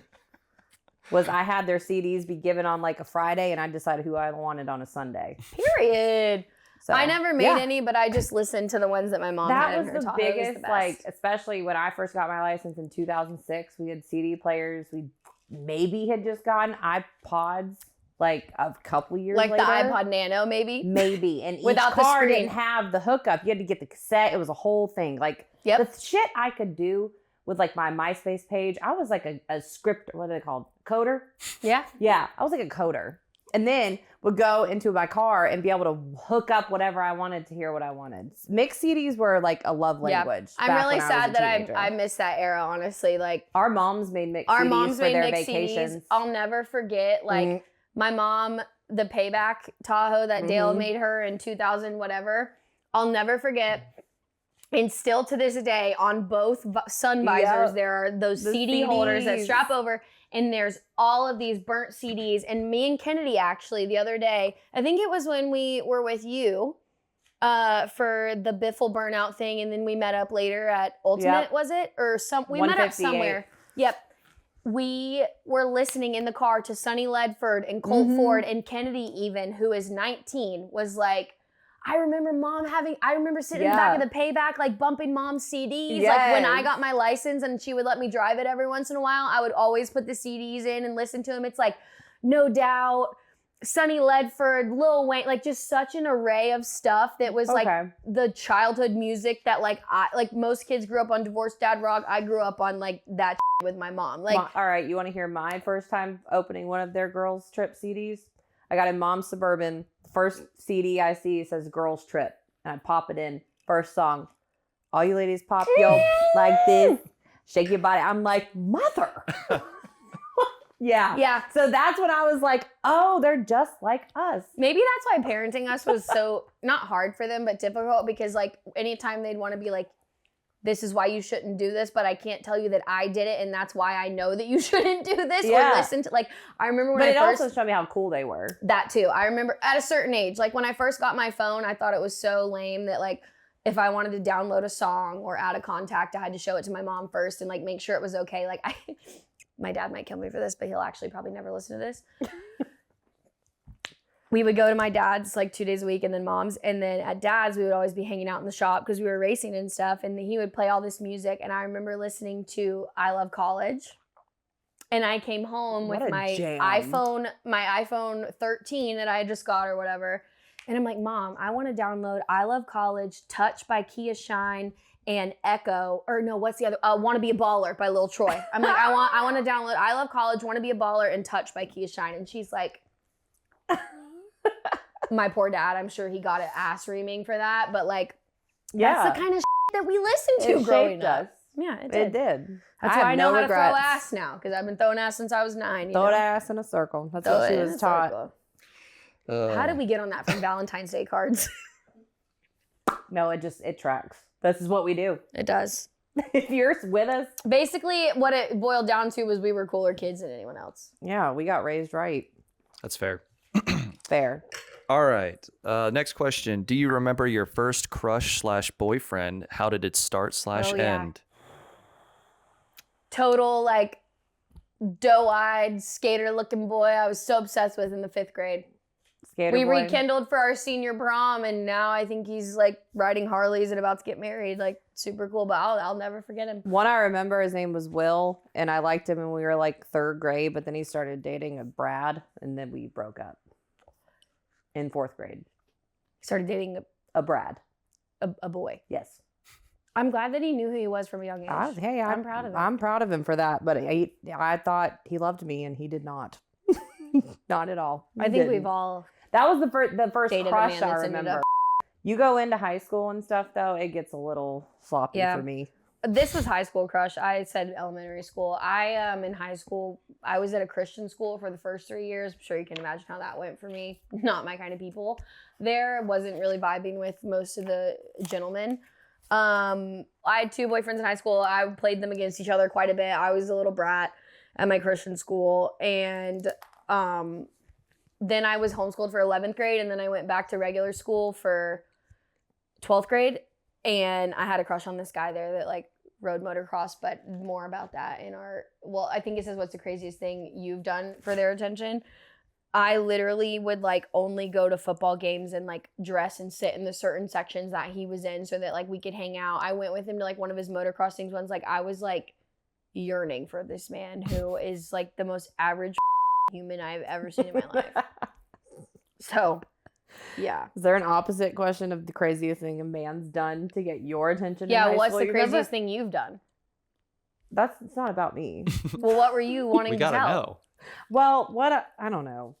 Was I had their CDs be given on like a Friday, and I decided who I wanted on a Sunday. Period. So I never made yeah. any, but I just listened to the ones that my mom had That in was her the Tahoe. It was biggest, best. like, especially when I first got my license in 2006. We had CD players. We maybe had just gotten iPods like a couple years like later. the iPod Nano, maybe. Maybe. And Without each the car screen. didn't have the hookup. You had to get the cassette. It was a whole thing. Like Yep. the shit I could do with like my MySpace page. I was like a script, what are they called? Coder? Yeah. Yeah, I was like a coder. And then would go into my car and be able to hook up whatever I wanted to hear what I wanted. Mixed CDs were like a love Yeah. language. I'm back really when I was a sad that teenager. I missed that era, honestly. Like, Our moms made mixed our CDs moms for made their mixed vacations. CDs. I'll never forget, like, Mm. my mom, the Payback Tahoe that Dale Mhm. made her in 2000, whatever. I'll never forget. And still to this day, on both sun visors, Yep. there are those The CD holders that CDs. strap over, and there's all of these burnt CDs. And me and Kennedy, actually, the other day, I think it was when we were with you for the Biffle burnout thing, and then we met up later at Ultimate, Yep. was it? Or we met up 158. somewhere. Yep. We were listening in the car to Sonny Ledford and Colt Mhm. Ford, and Kennedy even, who is 19, was like, I remember sitting in the back of the payback, like bumping mom's CDs. Like when I got my license and she would let me drive it every once in a while, I would always put the CDs in and listen to them. It's like No Doubt, Sonny Ledford, Lil Wayne, like just such an array of stuff that was like the childhood music that like most kids grew up on Divorced Dad Rock. I grew up on like that with my mom. Like, all right, you want to hear my first time opening one of their Girls Trip CDs? I got in Mom's Suburban. First CD I see says Girls Trip, and I pop it in. First song, all you ladies pop yo like this, shake your body. I'm like, mother. Yeah. So that's when I was like, oh, they're just like us. Maybe that's why parenting us was so not hard for them, but difficult, because like anytime they'd want to be like, this is why you shouldn't do this, but I can't tell you that I did it, and that's why I know that you shouldn't do this. Or listen to, like, I remember when But it also showed me how cool they were. That too. I remember at a certain age, like when I first got my phone, I thought it was so lame that like if I wanted to download a song or add a contact, I had to show it to my mom first and like make sure it was okay. Like my dad might kill me for this, but he'll actually probably never listen to this. We would go to my dad's like 2 days a week and then mom's. And then at dad's, we would always be hanging out in the shop because we were racing and stuff. And he would play all this music. And I remember listening to I Love College. And I came home with my iPhone 13 that I had just got or whatever. And I'm like, Mom, I want to download I Love College, Touch by Kia Shine, and Echo. Or no, what's the other? Want to Be a Baller by Lil Troy. I'm like, I want to download I Love College, Want to Be a Baller, and Touch by Kia Shine. And she's like, my poor dad, I'm sure he got an ass reaming for that, but like, that's the kind of that we listened to growing up. Yeah, it did. That's why I know how to throw ass now, because I've been throwing ass since I was 9. Throw ass in a circle. That's what she was taught. How did we get on that from Valentine's Day cards? No, it tracks. This is what we do. It does. If you're with us. Basically, what it boiled down to was we were cooler kids than anyone else. Yeah, we got raised right. That's fair. Fair. All right. Next question. Do you remember your first crush/boyfriend? How did it start / end? Total, like, doe-eyed, skater-looking boy I was so obsessed with in the 5th grade. We rekindled for our senior prom, and now I think he's, like, riding Harleys and about to get married. Like, super cool, but I'll never forget him. One I remember, his name was Will, and I liked him when we were, like, 3rd grade, but then he started dating a Brad, and then we broke up. In 4th grade. Started dating a Brad. A boy. Yes. I'm glad that he knew who he was from a young age. I'm proud of him. I'm proud of him for that, but I thought he loved me, and he did not. Not at all. I think we've all... That was the first crush I remember. Up. You go into high school and stuff, though, it gets a little sloppy for me. This was high school crush. I said elementary school. In high school, I was at a Christian school for the first 3 years. I'm sure you can imagine how that went for me. Not my kind of people. There wasn't really vibing with most of the gentlemen. I had 2 boyfriends in high school. I played them against each other quite a bit. I was a little brat at my Christian school. And then I was homeschooled for 11th grade. And then I went back to regular school for 12th grade. And I had a crush on this guy there that like rode motocross, but more about that in I think it says what's the craziest thing you've done for their attention. I literally would like only go to football games and like dress and sit in the certain sections that he was in so that like we could hang out. I went with him to like one of his motocross things once. Like I was like yearning for this man who is like the most average human I've ever seen in my life. So yeah. Is there an opposite question of the craziest thing a man's done to get your attention? Yeah, in high what's school? the craziest thing you've done? It's not about me. Well, what were you wanting we to gotta tell? know. Well, I don't know.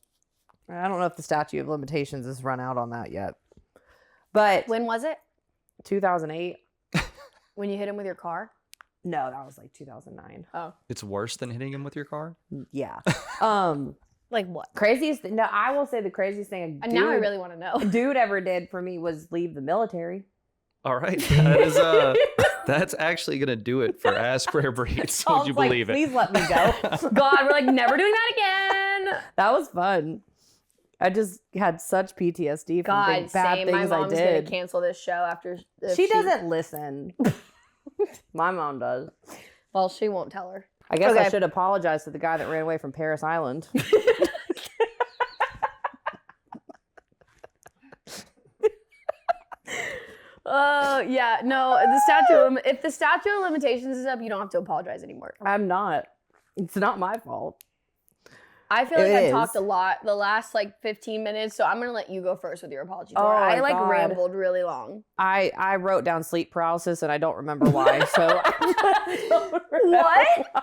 I don't know if the statute of limitations has run out on that yet. But When was it? 2008. When you hit him with your car? No, that was like 2009. Oh. It's worse than hitting him with your car? Yeah. Like what? Craziest thing. No, I will say the craziest thing Now I really want to know. a dude ever did for me was leave the military. All right. That is that's actually gonna do it for Ask Rare Breeds. Would you believe it? Please let me go. God, we're like never doing that again. That was fun. I just had such PTSD from bad same. things My I mom's did. gonna cancel this show after. She doesn't listen. My mom does. Well, she won't tell her. I guess I should apologize to the guy that ran away from Paris Island. Yeah, no, if the statute of limitations is up, you don't have to apologize anymore. I'm not. It's not my fault. I feel like It I is. talked a lot the last like 15 minutes, so I'm gonna let you go first with your apology. Oh, Dora. I my like God. rambled really long. I wrote down sleep paralysis and I don't remember why. So I don't remember What? why.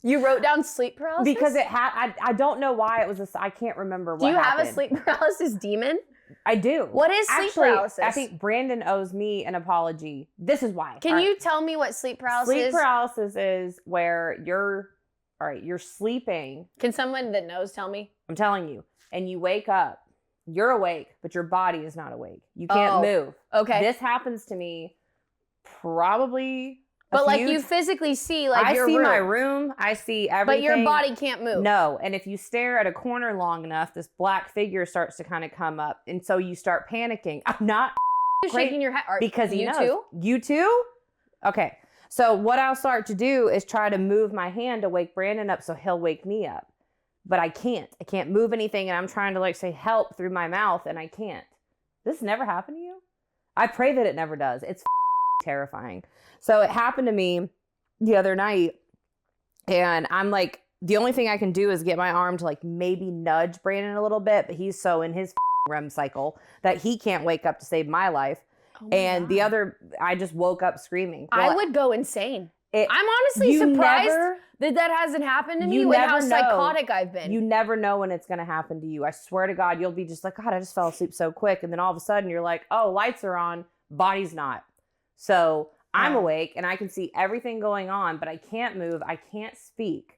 You wrote down sleep paralysis? Because it had, I don't know why it was I can't remember what Do you have happened. a sleep paralysis demon? I do. What is sleep Actually, paralysis? I think Brandon owes me an apology. This is why. Can All right. you tell me what sleep paralysis Sleep is? paralysis is where you're sleeping. Can someone that knows tell me? I'm telling you. And you wake up. You're awake, but your body is not awake. You can't Oh, move. Okay. This happens to me probably a but like few you physically see like I your see room, my room. I see everything. but your body can't move. No. And if you stare at a corner long enough, this black figure starts to kind of come up. And so you start panicking. I'm not You're great, shaking your head. because he you knows. too? You too? Okay. So what I'll start to do is try to move my hand to wake Brandon up so he'll wake me up. But I can't. I can't move anything, and I'm trying to like say help through my mouth, and I can't. This never happened to you? I pray that it never does. It's terrifying. So it happened to me the other night, and I'm like, the only thing I can do is get my arm to like maybe nudge Brandon a little bit, but he's so in his REM cycle that he can't wake up to save my life. Oh my And the God. other, I just woke up screaming. I Well, would go insane. it- I'm honestly you surprised never- that hasn't happened to me You with how never know. psychotic I've been. You never know when it's going to happen to you. I swear to God, you'll be just like, God, I just fell asleep so quick. And then all of a sudden you're like, oh, lights are on, body's not. So I'm Yeah. awake and I can see everything going on, but I can't move. I can't speak.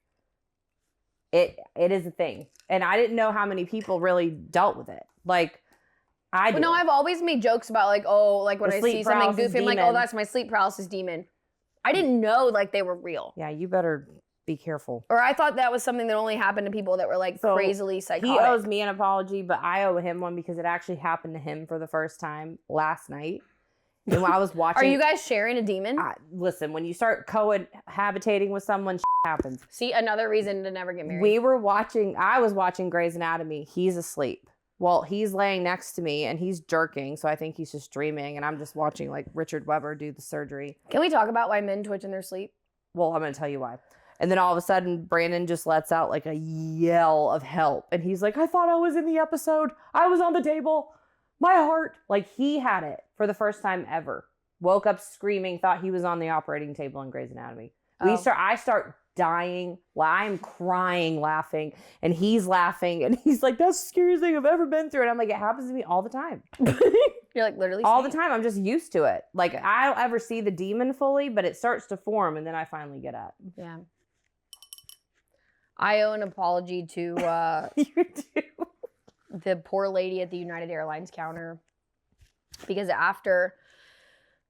It is a thing. And I didn't know how many people really dealt with it. Like, I But do. no, I've always made jokes about like, oh, like when The I sleep see something paralysis goofy, I'm like, oh, demon. that's my sleep paralysis demon. I didn't know like they were real. Yeah, you better be careful. Or I thought that was something that only happened to people that were like So, crazily psychotic. He owes me an apology, but I owe him one because it actually happened to him for the first time last night. And when I was watching, Are you guys sharing a demon? listen, when you start cohabitating with someone, happens. See, another reason to never get married. I was watching Grey's Anatomy. He's asleep. Well, he's laying next to me and he's jerking, so I think he's just dreaming. And I'm just watching like Richard Weber do the surgery. Can we talk about why men twitch in their sleep? Well, I'm going to tell you why. And then all of a sudden, Brandon just lets out like a yell of help. And he's like, I thought I was in the episode. I was on the table. My heart. Like he had it for the first time ever. Woke up screaming, thought he was on the operating table in Grey's Anatomy. Oh. I start dying. Well, I'm crying, laughing. And he's laughing. And he's like, that's the scariest thing I've ever been through. And I'm like, it happens to me all the time. You're like literally All the saying- time. I'm just used to it. Like I don't ever see the demon fully, but it starts to form. And then I finally get up. Yeah. I owe an apology to You do. the poor lady at the United Airlines counter because after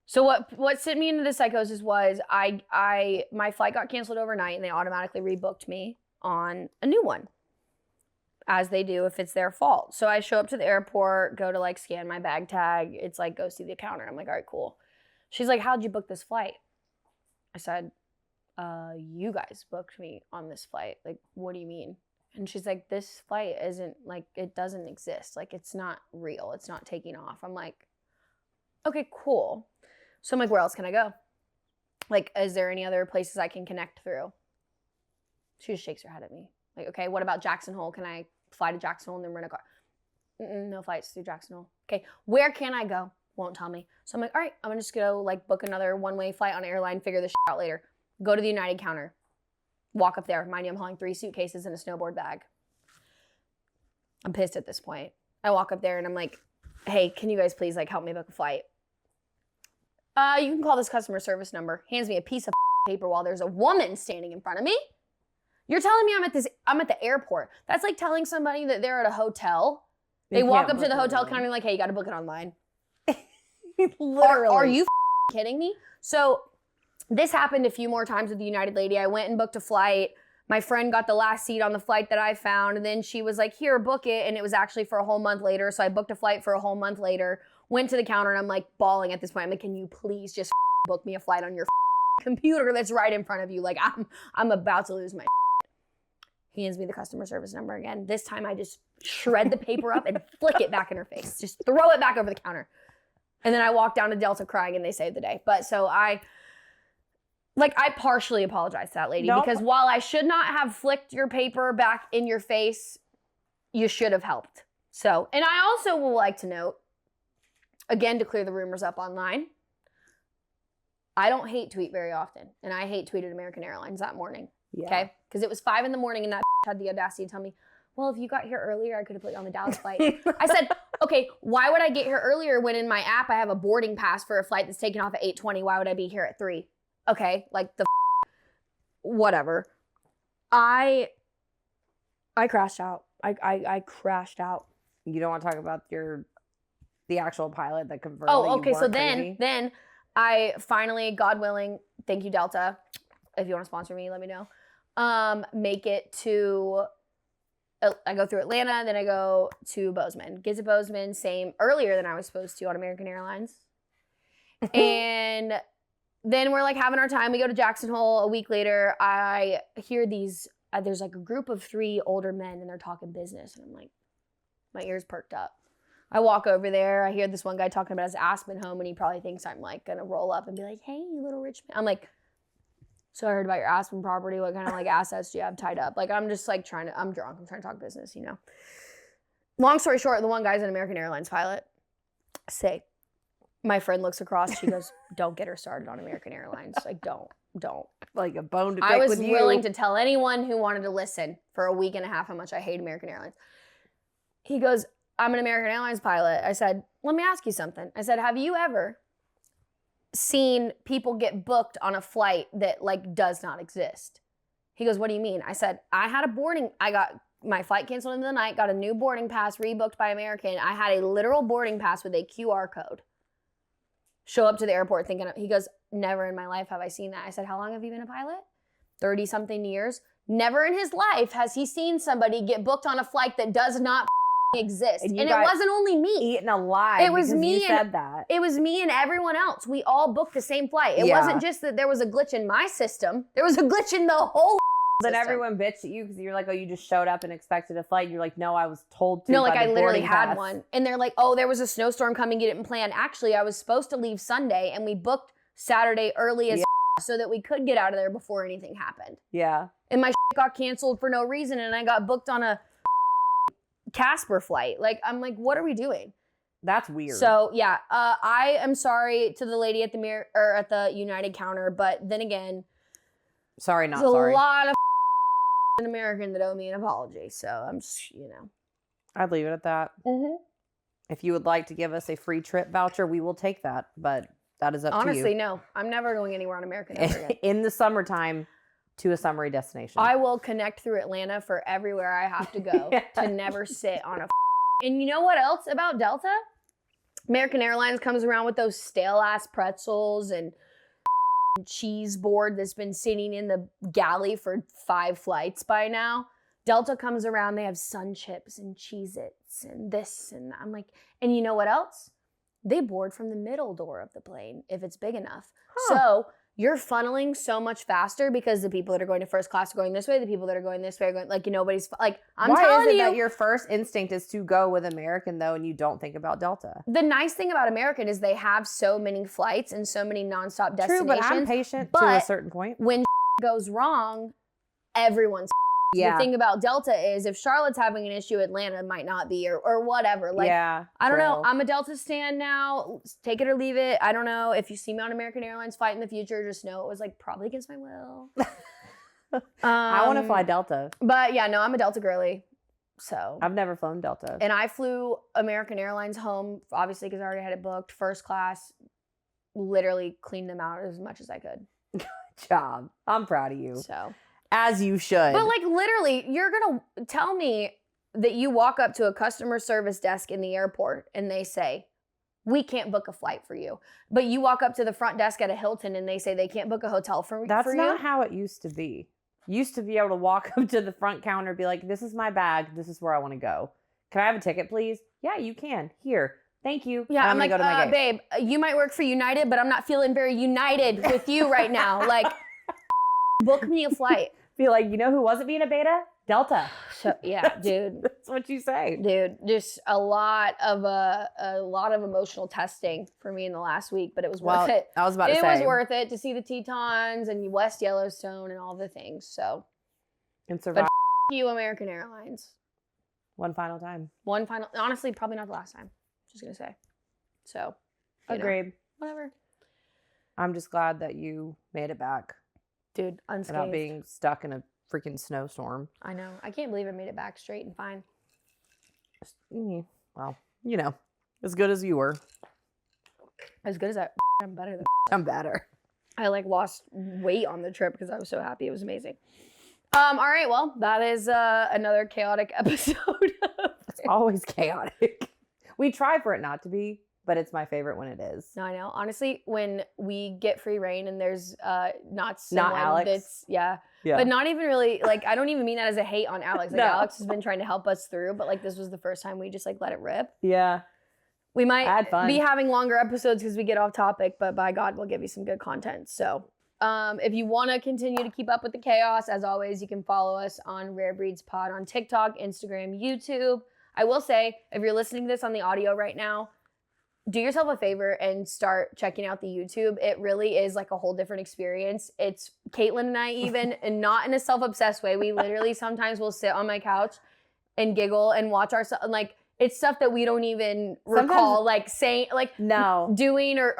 so what sent me into the psychosis was my flight got canceled overnight and they automatically rebooked me on a new one, as they do if it's their fault. So I show up to the airport, go to like scan my bag tag. It's like, go see the counter. I'm like, all right, cool. She's like, how'd you book this flight? I said, you guys booked me on this flight. Like, what do you mean? And she's like, this flight isn't like, it doesn't exist. Like, it's not real. It's not taking off. I'm like, okay, cool. So I'm like, where else can I go? Like, is there any other places I can connect through? She just shakes her head at me. Like, okay, what about Jackson Hole? Can I fly to Jackson Hole and then rent a car? No flights through Jackson Hole. Okay, where can I go? Won't tell me. So I'm like, all right, I'm gonna just go like book another one-way flight on an airline, figure this shit out later. Go to the United counter. Walk up there. Mind you, I'm hauling 3 suitcases and a snowboard bag. I'm pissed at this point. I walk up there and I'm like, hey, can you guys please like help me book a flight? You can call this customer service number. Hands me a piece of paper while there's a woman standing in front of me. You're telling me I'm at the airport. That's like telling somebody that they're at a hotel. They You walk can't up to book the it hotel online. counter like, hey, you got to book it online. Literally. Are you kidding me? So this happened a few more times with the United lady. I went and booked a flight. My friend got the last seat on the flight that I found. And then she was like, here, book it. And it was actually for a whole month later. So I booked a flight for a whole month later. Went to the counter and I'm like bawling at this point. I'm like, can you please just book me a flight on your computer that's right in front of you? Like I'm about to lose my He hands me the customer service number again. This time I just shred the paper up and flick it back in her face. Just throw it back over the counter. And then I walked down to Delta crying and they saved the day. But so I partially apologize to that lady because while I should not have flicked your paper back in your face, you should have helped. So, and I also would like to note, again, to clear the rumors up online, I don't hate tweet very often. And I hate tweeted American Airlines that morning. Yeah. Okay? Because it was 5 a.m. and that had the audacity to tell me, well, if you got here earlier, I could have put you on the Dallas flight. I said, okay, why would I get here earlier when in my app I have a boarding pass for a flight that's taking off at 8:20? Why would I be here at 3? Okay, like whatever. I crashed out. I crashed out. You don't want to talk about the actual pilot that confirmed. Oh, that you okay. So weren't crazy? then I finally, God willing, thank you, Delta. If you want to sponsor me, let me know. Make it to. I go through Atlanta, then I go to Bozeman. Get to Bozeman, same earlier than I was supposed to on American Airlines. And then we're like having our time. We go to Jackson Hole a week later. I hear these, there's like a group of 3 older men and they're talking business. And I'm like, my ears perked up. I walk over there. I hear this one guy talking about his Aspen home and he probably thinks I'm like going to roll up and be like, hey, you little rich man. I'm like, so I heard about your Aspen property. What kind of like assets do you have tied up? Like, I'm just like I'm drunk. I'm trying to talk business, you know? Long story short, the one guy's an American Airlines pilot. My friend looks across. She goes, don't get her started on American Airlines. Like, don't. Like a bone to pick I was with you. willing to tell anyone who wanted to listen for a week and a half how much I hate American Airlines. He goes, I'm an American Airlines pilot. I said, let me ask you something. I said, have you ever seen people get booked on a flight that like does not exist? He goes, what do you mean? I said, I got my flight canceled in the night, got a new boarding pass rebooked by American. I had a literal boarding pass with a QR code. Show up to the airport thinking, he goes, never in my life have I seen that. I said, how long have you been a pilot? 30 something years. Never in his life has he seen somebody get booked on a flight that does not exist. And it wasn't only me. Eaten alive. It was because me you said that. It was me and everyone else. We all booked the same flight. It wasn't just that there was a glitch in my system. There was a glitch in the whole Then system. everyone bitched at you because you're like, oh, you just showed up and expected a flight. You're like, no, I was told to. No, like by I the literally boarding had pass. one. And they're like, oh, there was a snowstorm coming, you didn't plan. Actually, I was supposed to leave Sunday and we booked Saturday early as so that we could get out of there before anything happened. Yeah. And my got canceled for no reason and I got booked on a Casper flight. Like, I'm like, what are we doing? That's weird. So yeah, I am sorry to the lady at the United counter, but then again, sorry, not there's sorry. a lot of an American that owe me an apology. So I'm just, I'd leave it at that. Mm-hmm. If you would like to give us a free trip voucher, we will take that. But that is up Honestly, to you. no, I'm never going anywhere on American ever again. In the summertime to a summery destination. I will connect through Atlanta for everywhere I have to go to never sit on a. And you know what else about Delta? American Airlines comes around with those stale ass pretzels and cheese board that's been sitting in the galley for 5 flights by now. Delta comes around, they have Sun Chips and Cheez-Its and this and that. I'm like, and you know what else? They board from the middle door of the plane if it's big enough. Huh. So you're funneling so much faster because the people that are going to first class are going this way, the people that are going this way are going, like, nobody's, like, I'm Why telling is it you. that your first instinct is to go with American, though, and you don't think about Delta? The nice thing about American is they have so many flights and so many nonstop destinations. True, but I'm patient to a but certain point. when goes wrong, everyone's Yeah. The thing about Delta is if Charlotte's having an issue, Atlanta might not be, or whatever. Like, yeah. I don't know. true. I'm a Delta stan now. Take it or leave it. I don't know. If you see me on American Airlines flight in the future, just know it was like probably against my will. I want to fly Delta. But yeah, no, I'm a Delta girly. So. I've never flown Delta. And I flew American Airlines home, obviously, because I already had it booked. First class, literally cleaned them out as much as I could. Good job. I'm proud of you. So. As you should. But like literally, you're going to tell me that you walk up to a customer service desk in the airport and they say, we can't book a flight for you. But you walk up to the front desk at a Hilton and they say they can't book a hotel for That's you. not how it used to be. You used to be able to walk up to the front counter and be like, this is my bag. This is where I want to go. Can I have a ticket, please? Yeah, you can. Here. Thank you. Yeah, And I'm like, gonna go to my gate. babe, you might work for United, but I'm not feeling very united with you right now. Like, book me a flight. Be like, you know who wasn't being a beta? Delta. So yeah, dude. That's what you say. Dude, just a lot of emotional testing for me in the last week, but it was worth it. I was about to It say. was worth it to see the Tetons and West Yellowstone and all the things. So, And survive you American Airlines. one final time. One final, honestly, probably not the last time. Just gonna say. So, you know, Agreed. whatever, I'm just glad that you made it back dude. Unscathed. without being stuck in a freaking snowstorm. I know. I can't believe I made it back straight and fine. Well, you know, as good as you were. As good as that. I'm better than. I'm better. I like lost weight on the trip because I was so happy. It was amazing. All right. Well, that is another chaotic episode. It's always chaotic. We try for it not to be, but it's my favorite when it is. No, I know. Honestly, when we get free reign and there's not Alex. that's but not even really like I don't even mean that as a hate on Alex. Like No. Alex has been trying to help us through, but like this was the first time we just like let it rip. Yeah. We might Had fun. be having longer episodes because we get off topic, but by God, we'll give you some good content. So if you want to continue to keep up with the chaos, as always, you can follow us on Rare Breeds Pod on TikTok, Instagram, YouTube. I will say, if you're listening to this on the audio right now, do yourself a favor and start checking out the YouTube. It really is like a whole different experience. It's Caitlin and I even, and not in a self-obsessed way. We literally sometimes will sit on my couch and giggle and watch ourselves. Like, it's stuff that we don't even recall, like saying, like No. doing or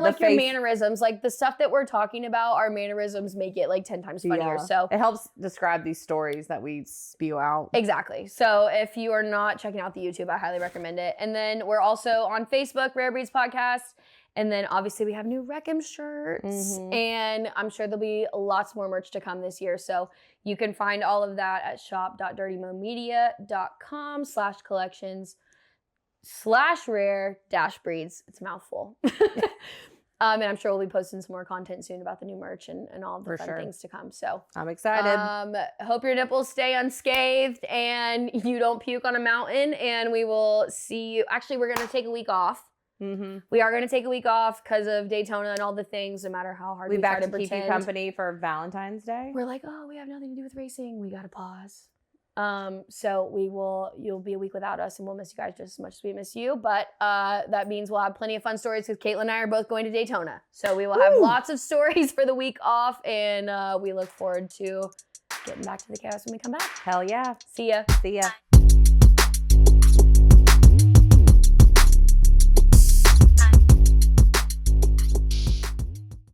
like The your face. mannerisms. Like the stuff that we're talking about, our mannerisms make it like 10 times funnier. Yeah. So it helps describe these stories that we spew out. exactly. So if you are not checking out the YouTube, I highly recommend it. And then we're also on Facebook, Rare Breeds Podcast. And then obviously we have new Reckham shirts. Mhm. And I'm sure there'll be lots more merch to come this year. So you can find all of that at shop.dirtymomedia.com/collections/rare-breeds. It's a mouthful. And I'm sure we'll be posting some more content soon about the new merch and all of the For fun sure. things to come. So I'm excited. hope your nipples stay unscathed and you don't puke on a mountain. And we will see you. Actually, we're going to take a week off. Mm-hmm. We are going to take a week off because of Daytona and all the things, no matter how hard We we try back to to keep pretend. you company for Valentine's Day. We're like, oh, we have nothing to do with racing. We got to pause. So you'll be a week without us and we'll miss you guys just as much as we miss you. But that means we'll have plenty of fun stories because Caitlin and I are both going to Daytona. So we will have lots of stories for the week off and we look forward to getting back to the chaos when we come back. Hell yeah. See ya. See ya.